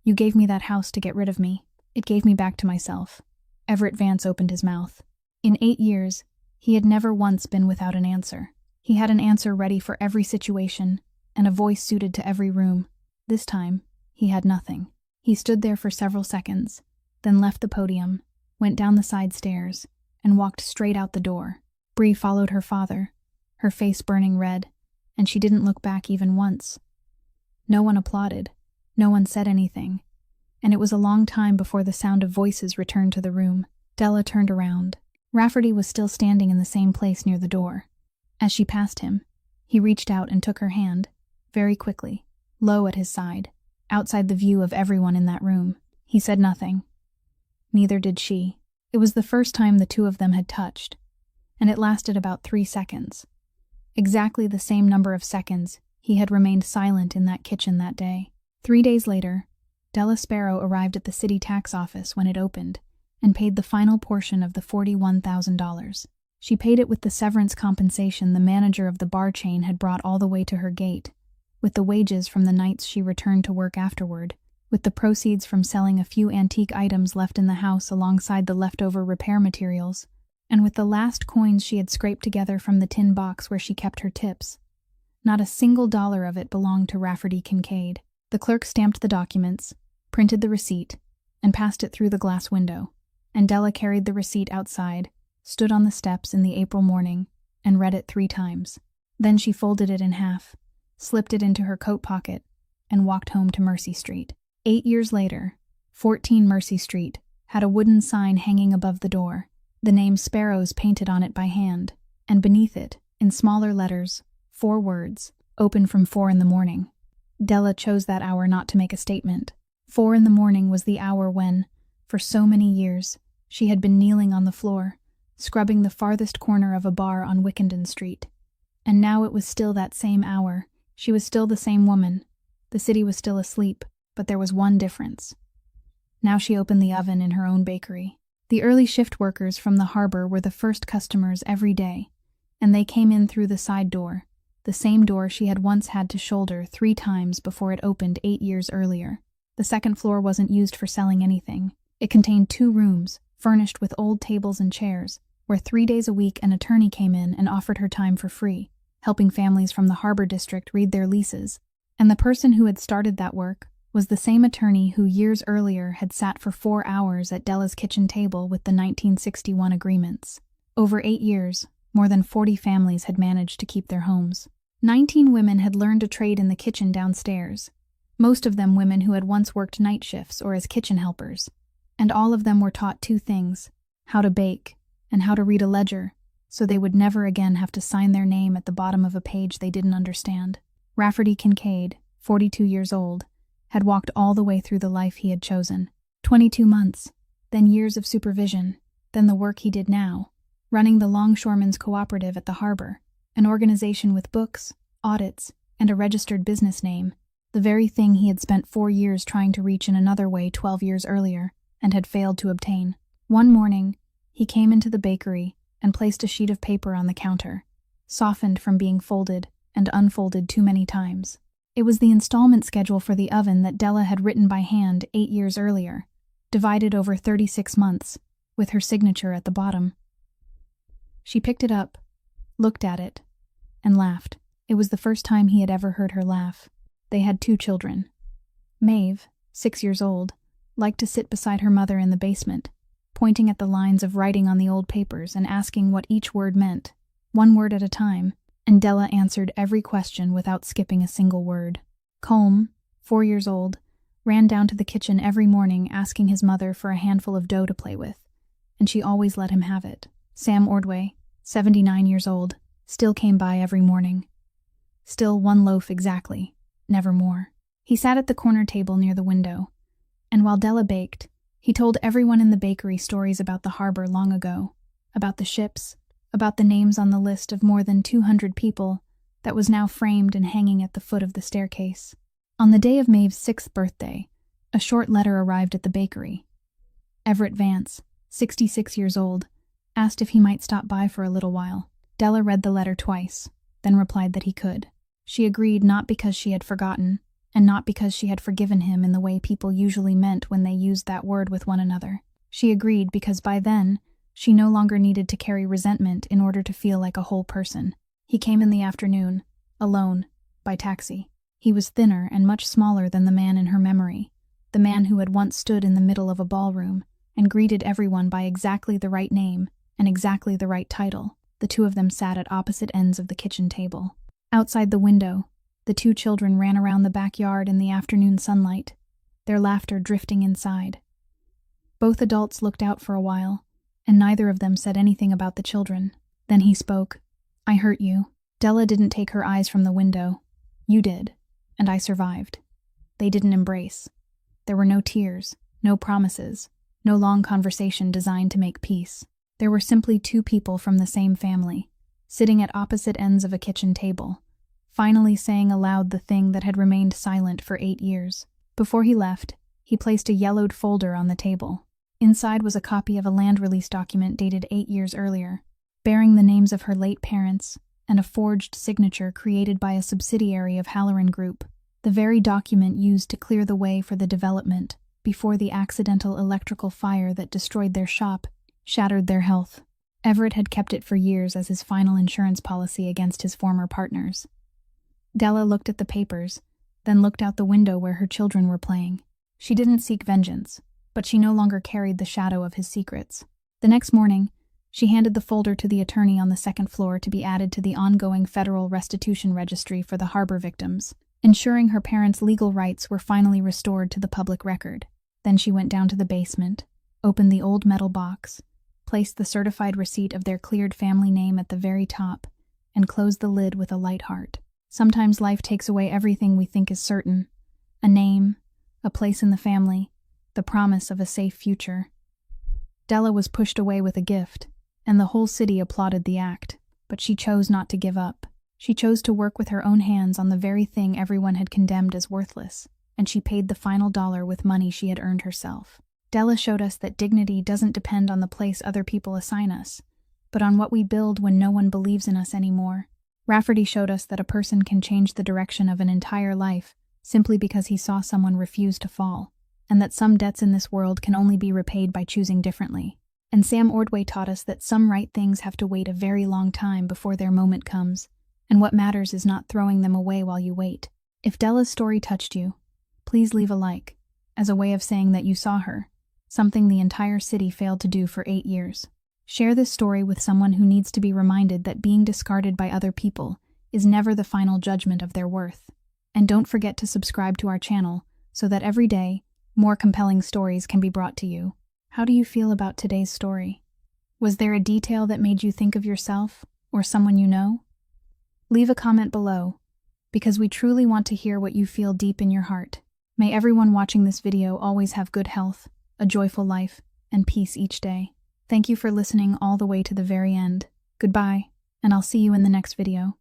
"You gave me that house to get rid of me. It gave me back to myself." Everett Vance opened his mouth. In 8 years, he had never once been without an answer. He had an answer ready for every situation, and a voice suited to every room. This time, he had nothing. He stood there for several seconds, then left the podium, went down the side stairs, and walked straight out the door. Bree followed her father, her face burning red, and she didn't look back even once. No one applauded, no one said anything, and it was a long time before the sound of voices returned to the room. Della turned around. Rafferty was still standing in the same place near the door. As she passed him, he reached out and took her hand, very quickly, low at his side, outside the view of everyone in that room. He said nothing. Neither did she. It was the first time the two of them had touched, and it lasted about 3 seconds. Exactly the same number of seconds he had remained silent in that kitchen that day. 3 days later, Della Sparrow arrived at the city tax office when it opened, and paid the final portion of the $41,000. She paid it with the severance compensation the manager of the bar chain had brought all the way to her gate, with the wages from the nights she returned to work afterward, with the proceeds from selling a few antique items left in the house alongside the leftover repair materials, and with the last coins she had scraped together from the tin box where she kept her tips. Not a single dollar of it belonged to Rafferty Kincaid. The clerk stamped the documents, printed the receipt, and passed it through the glass window, and Della carried the receipt outside, stood on the steps in the April morning, and read it 3 times. Then she folded it in half, slipped it into her coat pocket, and walked home to Mercy Street. 8 years later, 14 Mercy Street had a wooden sign hanging above the door, the name Sparrows painted on it by hand, and beneath it, in smaller letters, 4 words, open from 4 in the morning. Della chose that hour not to make a statement. 4 in the morning was the hour when, for so many years, she had been kneeling on the floor, scrubbing the farthest corner of a bar on Wickenden Street. And now it was still that same hour. She was still the same woman. The city was still asleep, but there was one difference. Now she opened the oven in her own bakery. The early shift workers from the harbor were the first customers every day, and they came in through the side door, the same door she had once had to shoulder 3 times before it opened 8 years earlier. The second floor wasn't used for selling anything. It contained 2 rooms, furnished with old tables and chairs, where 3 days a week an attorney came in and offered her time for free, helping families from the harbor district read their leases. And the person who had started that work was the same attorney who years earlier had sat for 4 hours at Della's kitchen table with the 1961 agreements. Over 8 years, more than 40 families had managed to keep their homes. 19 women had learned a trade in the kitchen downstairs, most of them women who had once worked night shifts or as kitchen helpers. And all of them were taught 2 things, how to bake and how to read a ledger, so they would never again have to sign their name at the bottom of a page they didn't understand. Rafferty Kincaid, 42 years old, had walked all the way through the life he had chosen. 22 months, then years of supervision, then the work he did now, running the Longshoremen's Cooperative at the harbor, an organization with books, audits, and a registered business name, the very thing he had spent 4 years trying to reach in another way 12 years earlier, and had failed to obtain. One morning, he came into the bakery and placed a sheet of paper on the counter, softened from being folded and unfolded too many times. It was the installment schedule for the oven that Della had written by hand 8 years earlier, divided over 36 months, with her signature at the bottom. She picked it up, looked at it, and laughed. It was the first time he had ever heard her laugh. They had 2 children. Maeve, 6 years old, liked to sit beside her mother in the basement, pointing at the lines of writing on the old papers and asking what each word meant, 1 word at a time, and Della answered every question without skipping a single word. Colm, 4 years old, ran down to the kitchen every morning asking his mother for a handful of dough to play with, and she always let him have it. Sam Ordway, 79 years old, still came by every morning. Still 1 loaf exactly, never more. He sat at the corner table near the window, and while Della baked, he told everyone in the bakery stories about the harbor long ago, about the ships, about the names on the list of more than 200 people that was now framed and hanging at the foot of the staircase. On the day of Maeve's 6th birthday, a short letter arrived at the bakery. Everett Vance, 66 years old, asked if he might stop by for a little while. Della read the letter twice, then replied that he could. She agreed not because she had forgotten, and not because she had forgiven him in the way people usually meant when they used that word with one another. She agreed because by then, she no longer needed to carry resentment in order to feel like a whole person. He came in the afternoon, alone, by taxi. He was thinner and much smaller than the man in her memory, the man who had once stood in the middle of a ballroom and greeted everyone by exactly the right name and exactly the right title. The 2 of them sat at opposite ends of the kitchen table. Outside the window, the 2 children ran around the backyard in the afternoon sunlight, their laughter drifting inside. Both adults looked out for a while, and neither of them said anything about the children. Then he spoke. "I hurt you." Della didn't take her eyes from the window. "You did, and I survived." They didn't embrace. There were no tears, no promises, no long conversation designed to make peace. There were simply 2 people from the same family, sitting at opposite ends of a kitchen table, finally saying aloud the thing that had remained silent for 8 years. Before he left, he placed a yellowed folder on the table. Inside was a copy of a land release document dated 8 years earlier, bearing the names of her late parents and a forged signature created by a subsidiary of Halloran Group, the very document used to clear the way for the development before the accidental electrical fire that destroyed their shop shattered their health. Everett had kept it for years as his final insurance policy against his former partners. Della looked at the papers, then looked out the window where her children were playing. She didn't seek vengeance, but she no longer carried the shadow of his secrets. The next morning, she handed the folder to the attorney on the second floor to be added to the ongoing federal restitution registry for the harbor victims, ensuring her parents' legal rights were finally restored to the public record. Then she went down to the basement, opened the old metal box, placed the certified receipt of their cleared family name at the very top, and closed the lid with a light heart. Sometimes life takes away everything we think is certain: a name, a place in the family, the promise of a safe future. Della was pushed away with a gift, and the whole city applauded the act, but she chose not to give up. She chose to work with her own hands on the very thing everyone had condemned as worthless, and she paid the final dollar with money she had earned herself. Della showed us that dignity doesn't depend on the place other people assign us, but on what we build when no one believes in us anymore. Rafferty showed us that a person can change the direction of an entire life simply because he saw someone refuse to fall, and that some debts in this world can only be repaid by choosing differently. And Sam Ordway taught us that some right things have to wait a very long time before their moment comes, and what matters is not throwing them away while you wait. If Della's story touched you, please leave a like, as a way of saying that you saw her, something the entire city failed to do for 8 years. Share this story with someone who needs to be reminded that being discarded by other people is never the final judgment of their worth. And don't forget to subscribe to our channel so that every day, more compelling stories can be brought to you. How do you feel about today's story? Was there a detail that made you think of yourself or someone you know? Leave a comment below, because we truly want to hear what you feel deep in your heart. May everyone watching this video always have good health, a joyful life, and peace each day. Thank you for listening all the way to the very end. Goodbye, and I'll see you in the next video.